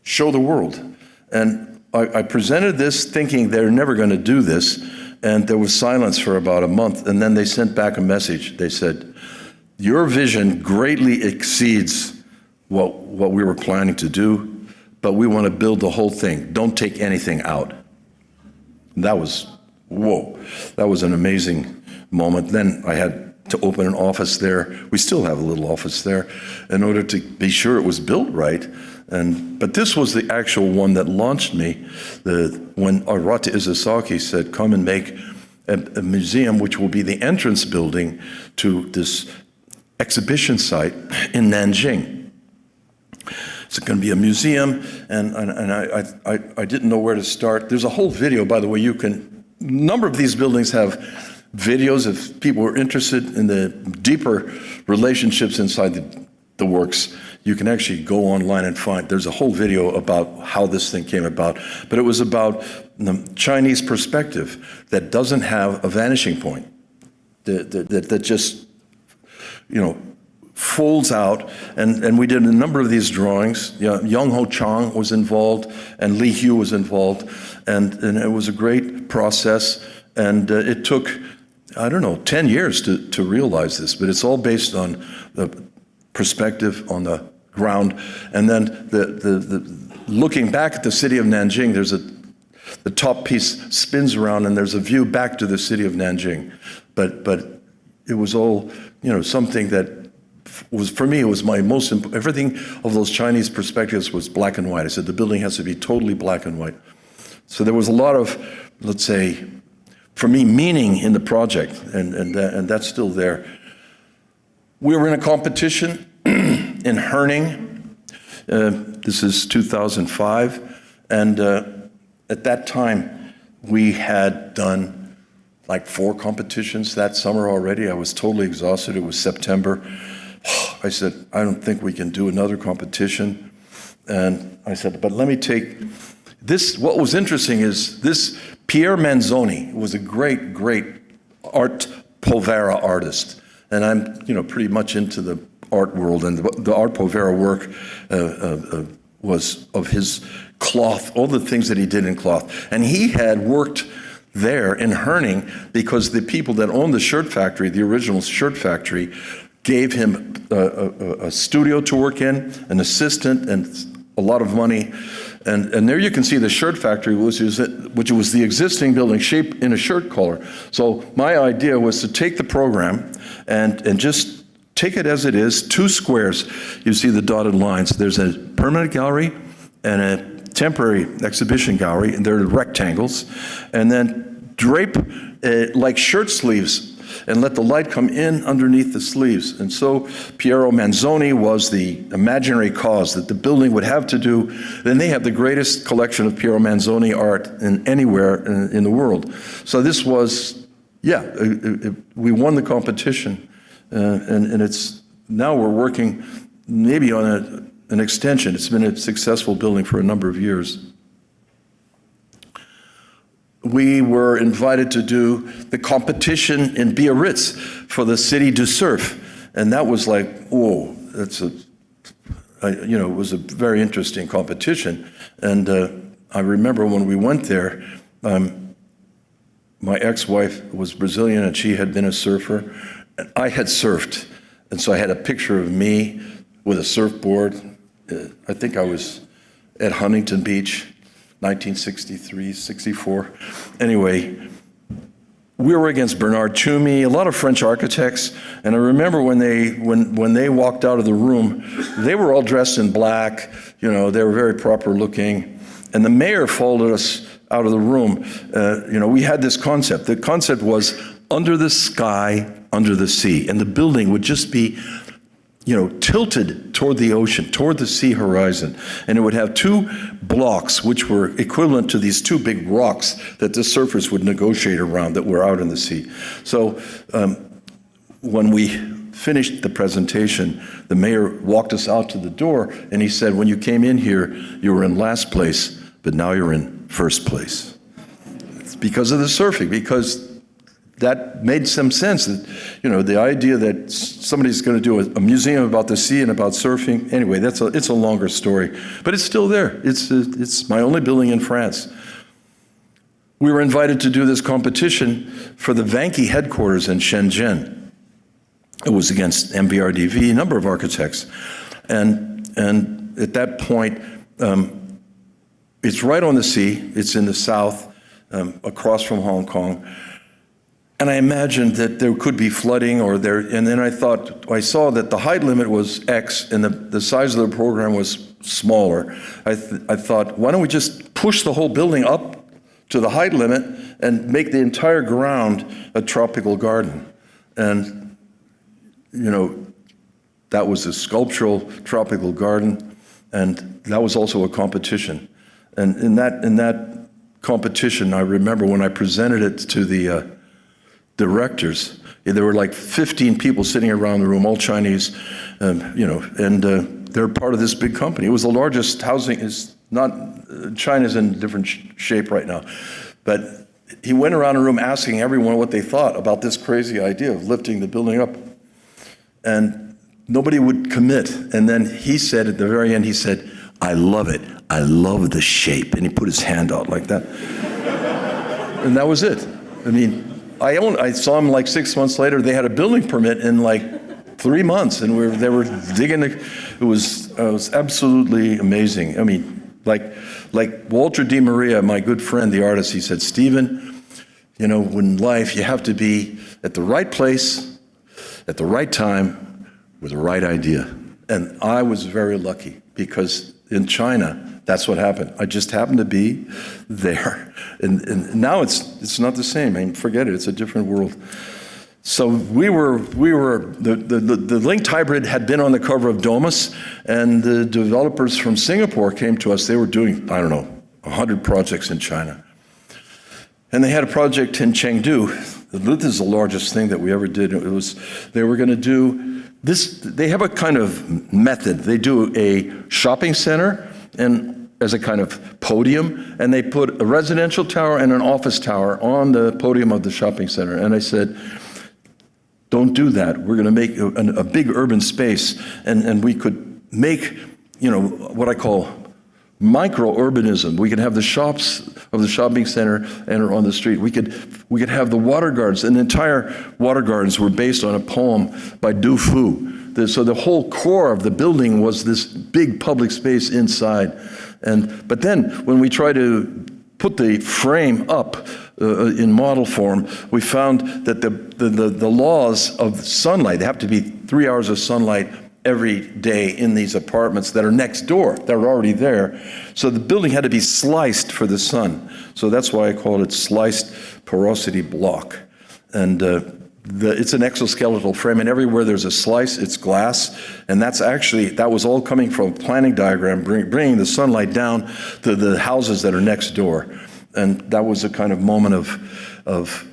show the world. And I presented this thinking they're never going to do this, and there was silence for about a month, and then they sent back a message. They said, your vision greatly exceeds what we were planning to do, but we want to build the whole thing. Don't take anything out. And that was, whoa, that was an amazing moment. Then I had to open an office there. We still have a little office there in order to be sure it was built right. But this was the actual one that launched me. When Arata Izasaki said, come and make a museum, which will be the entrance building to this exhibition site in Nanjing. It's going to be a museum, and I didn't know where to start. There's a whole video, by the way. A number of these buildings have videos if people are interested in the deeper relationships inside the works. You can actually go online and find, there's a whole video about how this thing came about. But it was about the Chinese perspective that doesn't have a vanishing point, that just, folds out. And we did a number of these drawings. Young Ho Chang was involved, and Li Hu was involved. And it was a great process. And it took, 10 years to realize this, but it's all based on the perspective on the ground. And then the looking back at the city of Nanjing, the top piece spins around and there's a view back to the city of Nanjing. But it was all, something that was, for me, it was my most, everything of those Chinese perspectives was black and white. I said the building has to be totally black and white. So there was a lot of, let's say, for me, meaning in the project, and that's still there. We were in a competition in Herning. This is 2005, and at that time, we had done like 4 competitions that summer already. I was totally exhausted. It was September. I said, I don't think we can do another competition. And I said, but let me take this. What was interesting is this Pier Manzoni was a great, great art Povera artist. And I'm, pretty much into the art world. And the art Povera work was of his cloth, all the things that he did in cloth. And he had worked there in Herning because the people that owned the shirt factory, the original shirt factory, gave him a studio to work in, an assistant, and a lot of money. And there you can see the shirt factory, which was the existing building shaped in a shirt collar. So my idea was to take the program and just take it as it is, 2 squares. You see the dotted lines. There's a permanent gallery and a temporary exhibition gallery, and they're rectangles. And then drape like shirt sleeves and let the light come in underneath the sleeves. And so Piero Manzoni was the imaginary cause that the building would have to do. Then they have the greatest collection of Piero Manzoni art anywhere in the world. So this was, we won the competition. And it's, now we're working maybe on an extension. It's been a successful building for a number of years. We were invited to do the competition in Biarritz for the City du Surf. And that was like, whoa, it was a very interesting competition. And I remember when we went there, my ex-wife was Brazilian and she had been a surfer. And I had surfed. And so I had a picture of me with a surfboard. I think I was at Huntington Beach. 1963, 64. Anyway, we were against Bernard Tschumi, a lot of French architects, and I remember when they walked out of the room, they were all dressed in black, they were very proper looking, and the mayor followed us out of the room. We had this concept. The concept was under the sky, under the sea, and the building would just be tilted toward the ocean, toward the sea horizon. And it would have 2 blocks, which were equivalent to these 2 big rocks that the surfers would negotiate around that were out in the sea. So when we finished the presentation, the mayor walked us out to the door and he said, when you came in here, you were in last place, but now you're in first place. It's because of the surfing, because that made some sense. That, the idea that somebody's going to do a museum about the sea and about surfing. Anyway, it's a longer story, but it's still there. It's my only building in France. We were invited to do this competition for the Vanke headquarters in Shenzhen. It was against MBRDV, a number of architects, and at that point, it's right on the sea. It's in the south, across from Hong Kong. And I imagined that there could be flooding and then I saw that the height limit was X and the size of the program was smaller. I thought, why don't we just push the whole building up to the height limit and make the entire ground a tropical garden? And, that was a sculptural tropical garden, and that was also a competition. And in that competition, I remember when I presented it to the directors, there were like 15 people sitting around the room, all Chinese, and they're part of this big company. It was the largest housing. China's in a different shape right now, but he went around the room asking everyone what they thought about this crazy idea of lifting the building up, and nobody would commit. And then he said at the very end, he said, "I love it. I love the shape," and he put his hand out like that, and that was it. I mean. I saw them like 6 months later. They had a building permit in like 3 months, and they were digging. It was absolutely amazing. I mean, like Walter Di Maria, my good friend, the artist, he said, "Stephen, in life you have to be at the right place, at the right time, with the right idea." And I was very lucky because in China, that's what happened. I just happened to be there. And now it's not the same. I mean, forget it. It's a different world. So we were the linked hybrid had been on the cover of Domus, and the developers from Singapore came to us. They were doing, 100 projects in China. And they had a project in Chengdu. This is the largest thing that we ever did. They were going to do this. They have a kind of method. They do a shopping center and as a kind of podium, and they put a residential tower and an office tower on the podium of the shopping center. And I said, don't do that. We're going to make a big urban space, and we could make, what I call micro-urbanism. We could have the shops of the shopping center and on the street. We could have the water gardens, and the entire water gardens were based on a poem by Du Fu. So the whole core of the building was this big public space inside. But then when we try to put the frame up in model form, we found that the laws of sunlight, they have to be 3 hours of sunlight every day in these apartments that are next door, that are already there. So the building had to be sliced for the sun. So that's why I call it sliced porosity block. And it's an exoskeletal frame, and everywhere there's a slice, it's glass. And that was all coming from a planning diagram, bringing the sunlight down to the houses that are next door. And that was a kind of moment of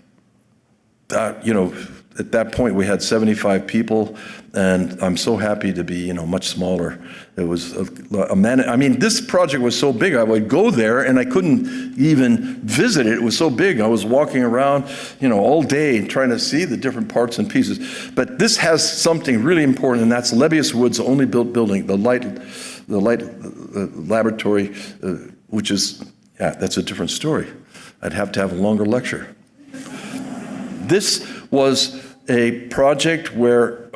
at that point we had 75 people, and I'm so happy to be, much smaller. It was this project was so big, I would go there and I couldn't even visit it. It was so big. I was walking around, all day trying to see the different parts and pieces. But this has something really important, and that's Lebbeus Wood's only built building, the light laboratory, which is, that's a different story. I'd have to have a longer lecture. This was a project where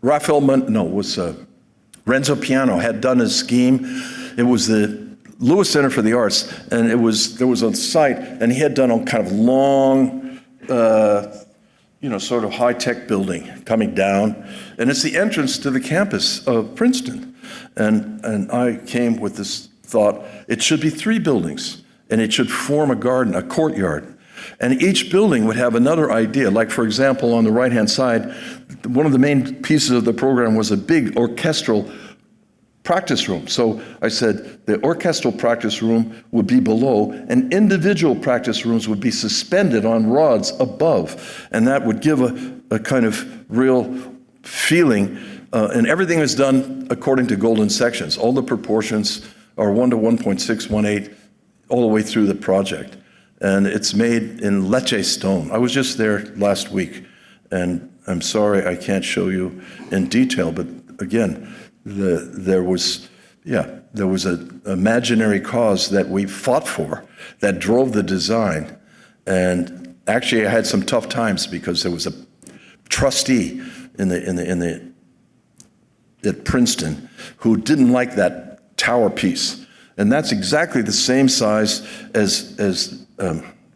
Renzo Piano had done a scheme. It was the Lewis Center for the Arts, and there was a site, and he had done a kind of long, sort of high-tech building coming down, and it's the entrance to the campus of Princeton. And I came with this thought, it should be 3 buildings, and it should form a garden, a courtyard. And each building would have another idea. Like, for example, on the right-hand side, one of the main pieces of the program was a big orchestral practice room. So I said the orchestral practice room would be below, and individual practice rooms would be suspended on rods above. And that would give a kind of real feeling. And everything is done according to golden sections. All the proportions are 1 to 1.618 all the way through the project. and it's made in Lecce stone. I was just there last week, and I'm sorry I can't show you in detail, but again, there was an imaginary cause that we fought for that drove the design. And actually, I had some tough times because there was a trustee at Princeton who didn't like that tower piece. And that's exactly the same size as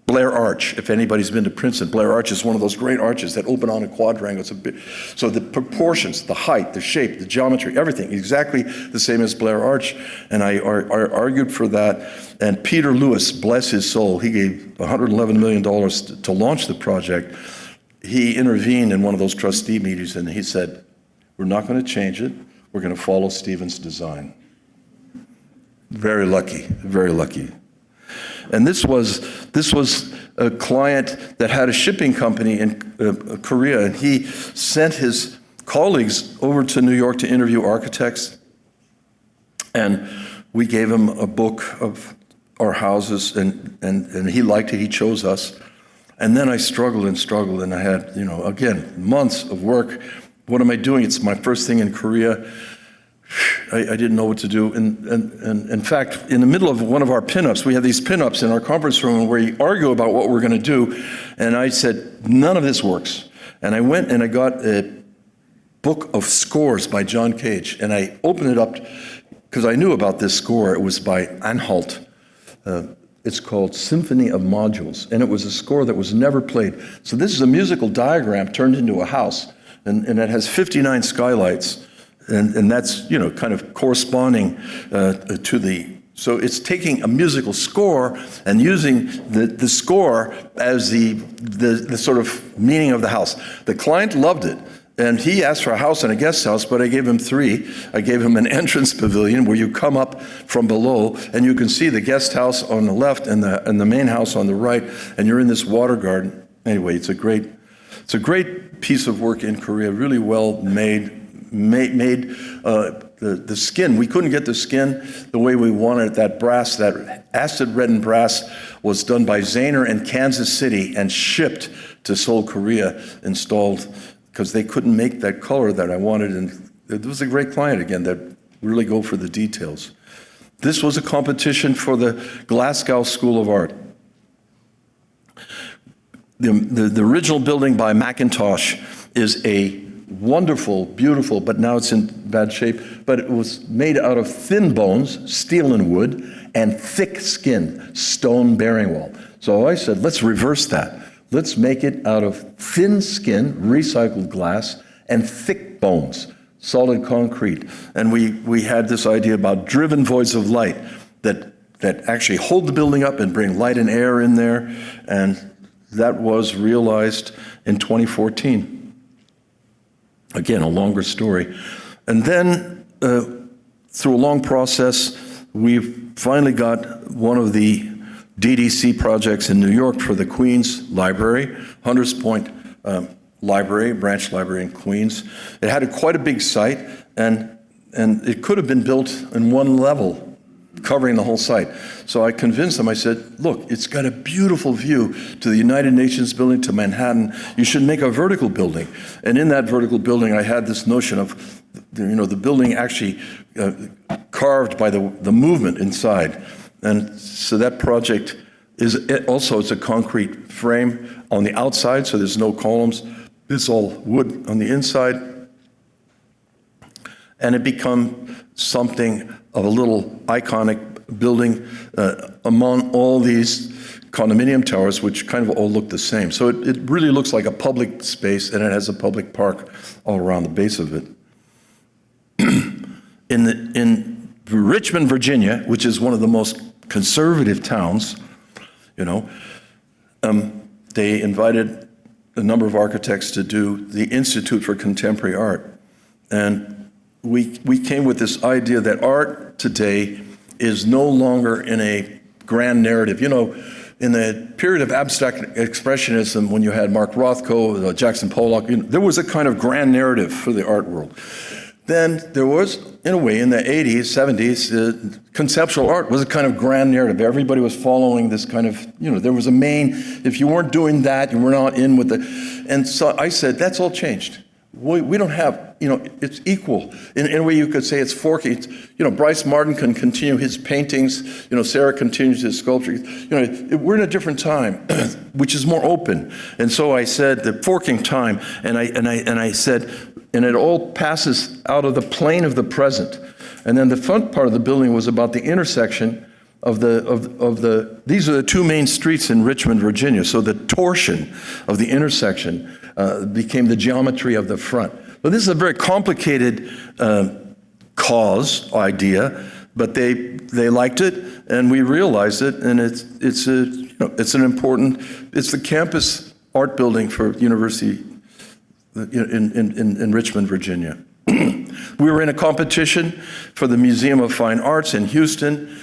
Blair Arch. If anybody's been to Princeton, Blair Arch is one of those great arches that open on a quadrangle. So the proportions, the height, the shape, the geometry, everything, exactly the same as Blair Arch. And I argued for that. And Peter Lewis, bless his soul, he gave $111 million to launch the project. He intervened in one of those trustee meetings, and he said, we're not going to change it. We're going to follow Stephen's design. Very lucky, very lucky. And this was a client that had a shipping company in Korea, and he sent his colleagues over to New York to interview architects. And we gave him a book of our houses, and he liked it. He chose us. And then I struggled, and I had, again, months of work. What am I doing? It's my first thing in Korea. I didn't know what to do. And in fact, in the middle of one of our pinups, we have these pinups in our conference room where you argue about what we're going to do. And I said, none of this works. And I went and I got a book of scores by John Cage. And I opened it up because I knew about this score. It was by Anhalt. It's called Symphony of Modules. And it was a score that was never played. So this is a musical diagram turned into a house. And it has 59 skylights. And that's, kind of corresponding to the, so it's taking a musical score and using the score as the sort of meaning of the house. The client loved it, and he asked for a house and a guest house, but I gave him 3. I gave him an entrance pavilion where you come up from below, and you can see the guest house on the left and the main house on the right, and you're in this water garden. Anyway, it's a great piece of work in Korea, really well made the skin. We couldn't get the skin the way we wanted it. That brass, that acid-reddened brass, was done by Zahner in Kansas City and shipped to Seoul, Korea, installed, because they couldn't make that color that I wanted. And it was a great client, again, that really go for the details. This was a competition for the Glasgow School of Art. The original building by Macintosh is a wonderful, beautiful, but now it's in bad shape, but it was made out of thin bones, steel and wood, and thick skin, stone bearing wall. So I said, let's reverse that. Let's make it out of thin skin, recycled glass, and thick bones, solid concrete. And we had this idea about driven voids of light that actually hold the building up and bring light and air in there, and that was realized in 2014. Again, a longer story. And then, through a long process, we finally got one of the DDC projects in New York for the Queens Library, Hunters Point Library, branch library in Queens. It had quite a big site, and it could have been built in one level, covering the whole site. So I convinced them, I said, look, it's got a beautiful view to the United Nations building, to Manhattan. You should make a vertical building. And in that vertical building, I had this notion of, the building actually carved by the movement inside. And so that project it's a concrete frame on the outside, so there's no columns. It's all wood on the inside. And it became something of a little iconic building among all these condominium towers, which kind of all look the same. So it really looks like a public space, and it has a public park all around the base of it. In Richmond, Virginia, which is one of the most conservative towns, they invited a number of architects to do the Institute for Contemporary Art. And we came with this idea that art today is no longer in a grand narrative. In the period of abstract expressionism, when you had Mark Rothko, Jackson Pollock, there was a kind of grand narrative for the art world. then there was, in a way, in the 80s, 70s, conceptual art was a kind of grand narrative. Everybody was following this kind of, there was a main, if you weren't doing that, you were not in with the, and so I said, that's all changed. We don't have, it's equal. In a way you could say it's forking. Bryce Martin can continue his paintings, Sarah continues his sculpture. We're in a different time, which is more open. And so I said the forking time, and I said, and it all passes out of the plane of the present. And then the front part of the building was about the intersection of these are the two main streets in Richmond, Virginia. So the torsion of the intersection became the geometry of the front. But this is a very complicated idea, but they liked it, and we realized it, and it's the campus art building for University in Richmond, Virginia. We were in a competition for the Museum of Fine Arts in Houston,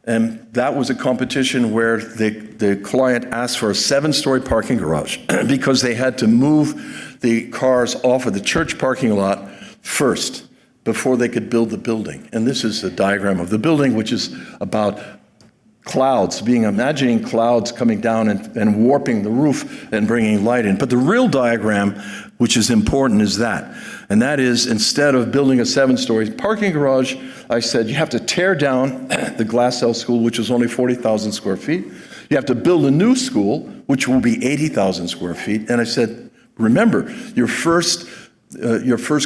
and that was a competition where the client asked for a 7-story parking garage because they had to move the cars off of the church parking lot first before they could build the building. And this is a diagram of the building, which is about clouds, imagining clouds coming down and warping the roof and bringing light in. But the real diagram, which is important, is that. And that is, instead of building a 7-story parking garage, I said, you have to tear down the Glassell School, which is only 40,000 square feet. You have to build a new school, which will be 80,000 square feet. And I said, remember, your first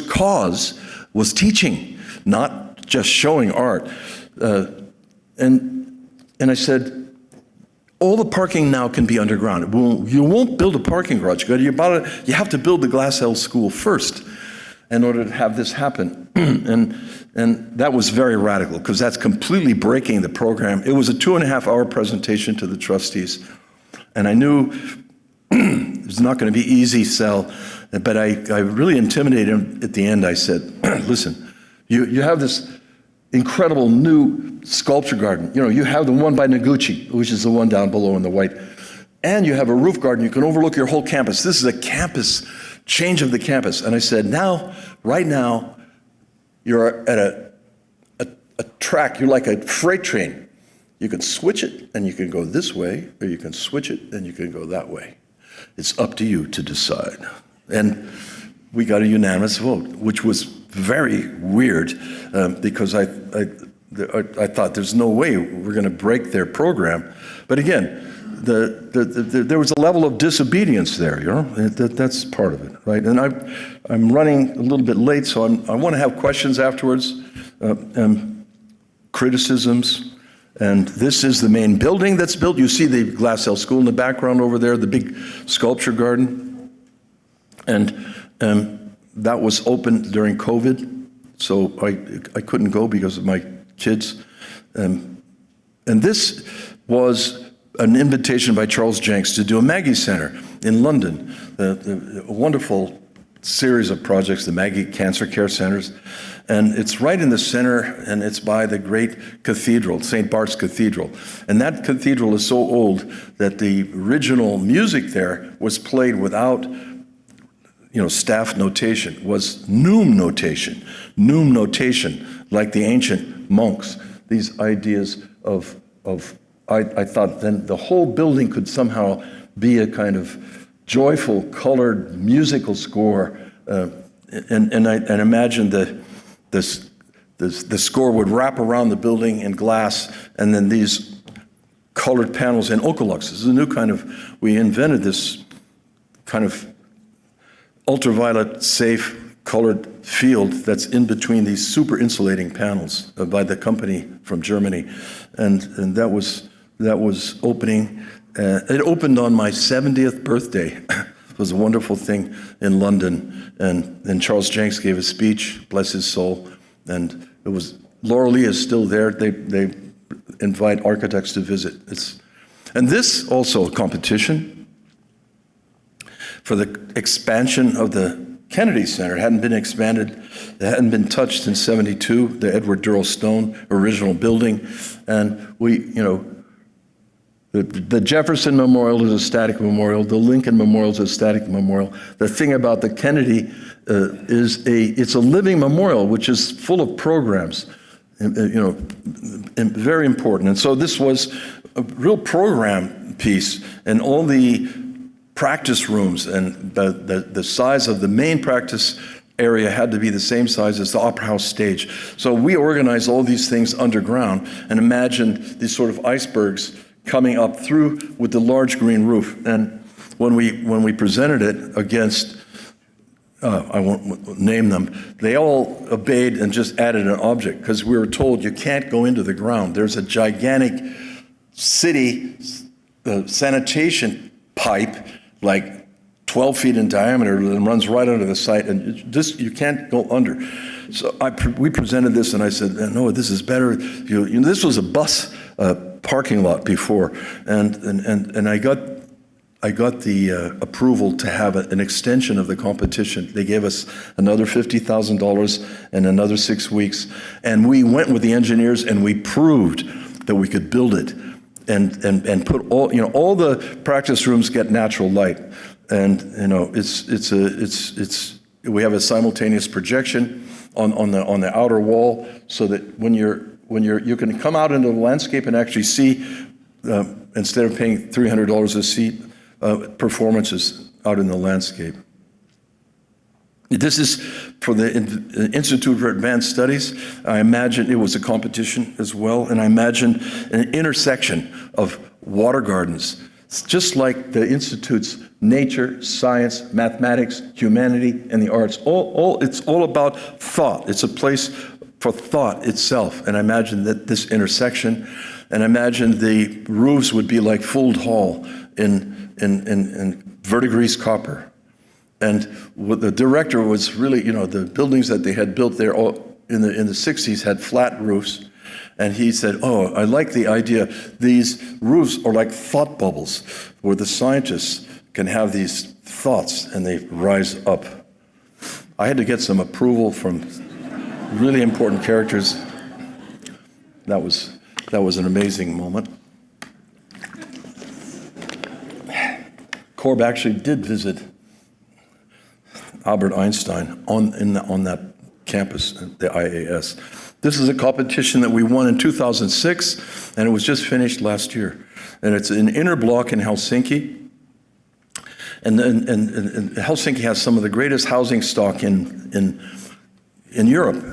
cause was teaching, not just showing art. And I said, all the parking now can be underground. You won't build a parking garage. You have to build the Glassell School first in order to have this happen. And that was very radical, because that's completely breaking the program. It was a 2.5-hour presentation to the trustees. And I knew it was not going to be easy sell, but I really intimidated him at the end. I said, listen, you have this incredible new sculpture garden. You have the one by Noguchi, which is the one down below in the white. And you have a roof garden. You can overlook your whole campus. This is a campus, change of the campus. And I said, right now, you're at a track. You're like a freight train. You can switch it, and you can go this way, or you can switch it, and you can go that way. It's up to you to decide. And we got a unanimous vote, which was very weird, because I thought there's no way we're going to break their program. But again, there was a level of disobedience there, that's part of it, right? And I'm running a little bit late, so I want to have questions afterwards, criticisms. And this is the main building that's built. You see the Glassell School in the background over there, the big sculpture garden. And that was open during COVID, so I couldn't go because of my kids. And this was an invitation by Charles Jenks to do a Maggie Center in London, a wonderful series of projects, the Maggie Cancer Care Centers. And it's right in the center, and it's by the great cathedral, St. Bart's Cathedral. And that cathedral is so old that the original music there was played without staff notation, was noum notation, like the ancient monks. These ideas of I thought then the whole building could somehow be a kind of joyful, colored musical score, and I imagined the score would wrap around the building in glass, and then these colored panels in Ocolux. This is a new kind of, we invented this kind of ultraviolet safe colored field that's in between these super insulating panels by the company from Germany. And that was opening. It opened on my 70th birthday. It was a wonderful thing in London. And Charles Jenks gave a speech, bless his soul. And it was, Laura Lee is still there. They invite architects to visit. And this also a competition for the expansion of the Kennedy Center. It hadn't been expanded, it hadn't been touched since '72, the Edward Durrell Stone original building. And we, The Jefferson Memorial is a static memorial. The Lincoln Memorial is a static memorial. The thing about the Kennedy it's a living memorial, which is full of programs, and very important. And so this was a real program piece, and all the practice rooms and the size of the main practice area had to be the same size as the Opera House stage. So we organized all these things underground, and imagine these sort of icebergs coming up through with the large green roof. And when we presented it against, I won't name them, they all obeyed and just added an object, because we were told you can't go into the ground. There's a gigantic city sanitation pipe, like 12 feet in diameter, and runs right under the site, and you can't go under. So we presented this, and I said, no, this is better. This was a bus parking lot before, and I got the approval to have an extension of the competition. They gave us another $50,000 and another 6 weeks, and we went with the engineers and we proved that we could build it, and put all the practice rooms get natural light, and we have a simultaneous projection on the outer wall, so that when you can come out into the landscape and actually see, instead of paying $300 a seat, performances out in the landscape. This is for the Institute for Advanced Studies. I imagine it was a competition as well, and I imagine an intersection of water gardens, just like the Institute's nature, science, mathematics, humanity, and the arts. It's all about thought. It's a place for thought itself. And I imagine that this intersection, and I imagine the roofs would be like Fulled Holl in verdigris copper. And what the director was really, the buildings that they had built there all in the 60s had flat roofs. And he said, I like the idea. These roofs are like thought bubbles, where the scientists can have these thoughts and they rise up. I had to get some approval from really important characters. That was an amazing moment. Korb actually did visit Albert Einstein on that campus, the IAS. This is a competition that we won in 2006, and it was just finished last year. And it's an inner block in Helsinki. And Helsinki has some of the greatest housing stock in Europe,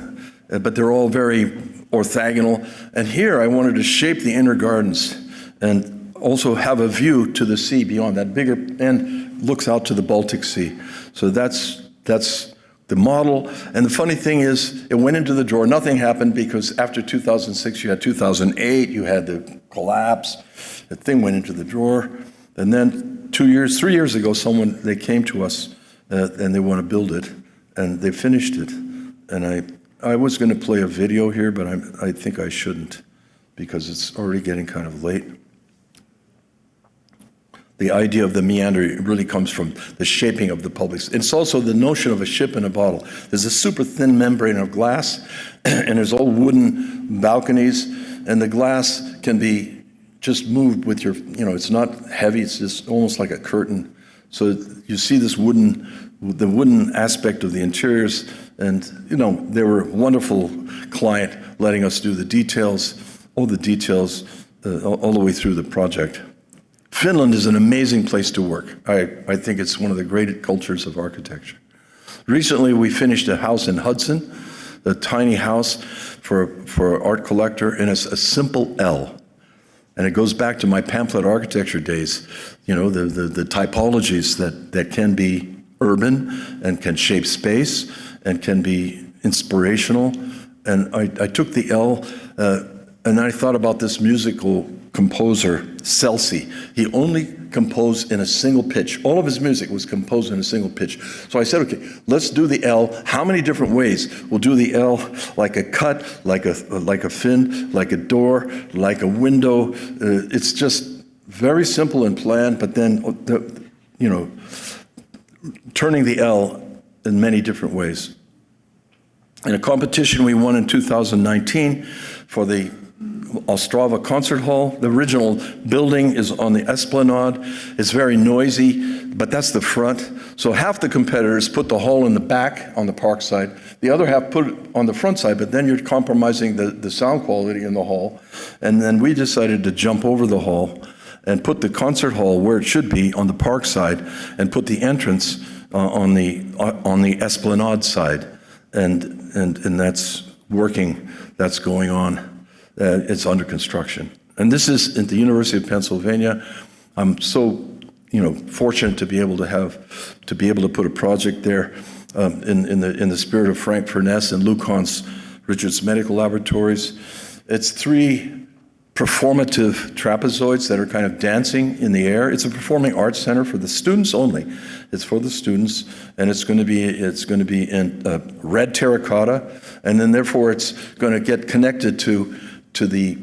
but they're all very orthogonal. And here I wanted to shape the inner gardens and also have a view to the sea beyond. That bigger end looks out to the Baltic Sea. So that's the model. And the funny thing is, it went into the drawer. Nothing happened, because after 2006, you had 2008, you had the collapse. The thing went into the drawer. And then 3 years ago, they came to us and they want to build it, and they finished it. And I was going to play a video here, but I think I shouldn't, because it's already getting kind of late. The idea of the meander really comes from the shaping of the public. It's also the notion of a ship in a bottle. There's a super thin membrane of glass, and there's all wooden balconies, and the glass can be just moved with your, it's not heavy, it's just almost like a curtain. So you see the wooden aspect of the interiors, and they were a wonderful client, letting us do the details, all the details, all the way through the project. Finland is an amazing place to work. I think it's one of the great cultures of architecture. Recently, we finished a house in Hudson, a tiny house for an art collector, and it's a simple L. And it goes back to my pamphlet architecture days, the typologies that can be urban and can shape space and can be inspirational. And I took the L, and I thought about this musical composer, Celsi. He only composed in a single pitch. All of his music was composed in a single pitch. So I said, okay, let's do the L. How many different ways? We'll do the L like a cut, like a fin, like a door, like a window. It's just very simple and planned, but then, turning the L in many different ways. In a competition we won in 2019 for the Ostrava Concert Hall. The original building is on the Esplanade. It's very noisy, but that's the front. So half the competitors put the hall in the back on the park side. The other half put it on the front side, but then you're compromising the sound quality in the hall. And then we decided to jump over the hall and put the concert hall where it should be on the park side, and put the entrance on the Esplanade side. And that's working. That's going on. It's under construction. And this is at the University of Pennsylvania. I'm so, fortunate to be able to put a project there in the spirit of Frank Furness and Luke Hahn's Richards Medical Laboratories. It's 3 performative trapezoids that are kind of dancing in the air. It's a performing arts center for the students only. It's for the students, and it's going to be in red terracotta, and then therefore it's going to get connected to the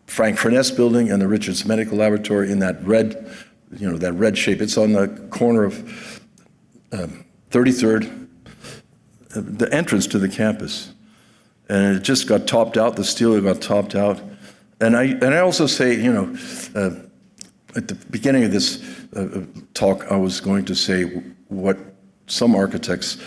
Frank Furness building and the Richards Medical Laboratory in that red shape. It's on the corner of 33rd, the entrance to the campus. And it just got topped out, the steel got topped out. And I also say, at the beginning of this talk, I was going to say what some architects,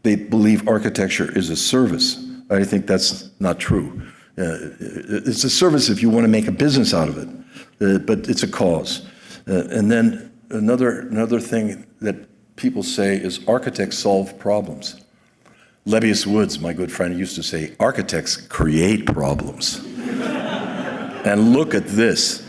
they believe architecture is a service. I think that's not true. It's a service if you want to make a business out of it, but it's a cause. And then another thing that people say is architects solve problems. Lebbeus Woods, my good friend, used to say, architects create problems. And look at this.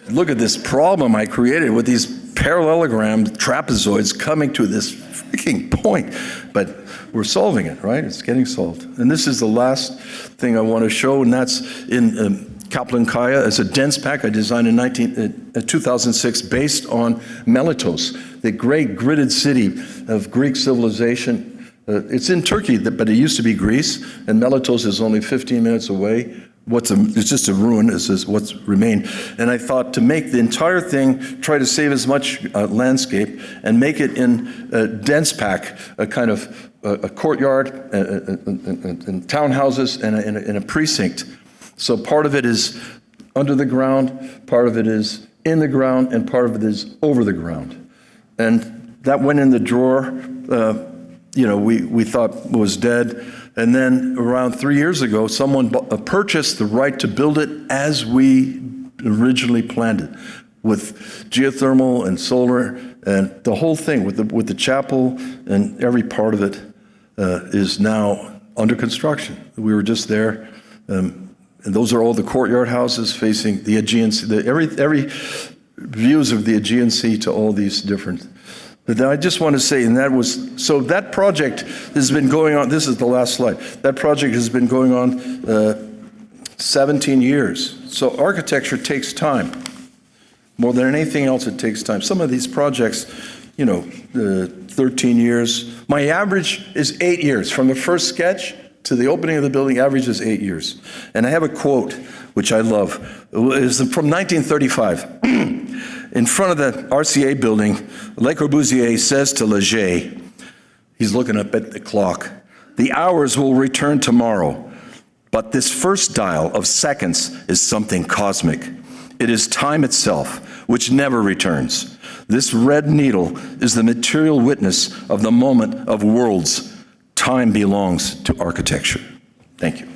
Look at this problem I created with these parallelogram trapezoids coming to this freaking point. But we're solving it, right? It's getting solved. And this is the last thing I want to show, and that's in Kaplan Kaya. It's a dense pack I designed in 2006 based on Meletos, the great gridded city of Greek civilization. It's in Turkey, but it used to be Greece, and Meletos is only 15 minutes away. It's just a ruin, is what's remained. And I thought to make the entire thing, try to save as much landscape and make it in a dense pack, a kind of a courtyard and townhouses and a precinct. So part of it is under the ground, part of it is in the ground, and part of it is over the ground. And that went in the drawer. We thought was dead. And then around 3 years ago, someone purchased the right to build it as we originally planned it, with geothermal and solar and the whole thing, with the chapel, and every part of it is now under construction. We were just there, and those are all the courtyard houses facing the Aegean Sea, every views of the Aegean Sea to all these different. But I just want to say, and that project has been going on, this is the last slide, that project has been going on 17 years. So architecture takes time. More than anything else, it takes time. Some of these projects, 13 years. My average is 8 years. From the first sketch to the opening of the building, average is 8 years. And I have a quote, which I love. It's from 1935. In front of the RCA building, Le Corbusier says to Leger, he's looking up at the clock, "The hours will return tomorrow, but this first dial of seconds is something cosmic. It is time itself, which never returns. This red needle is the material witness of the moment of worlds. Time belongs to architecture." Thank you.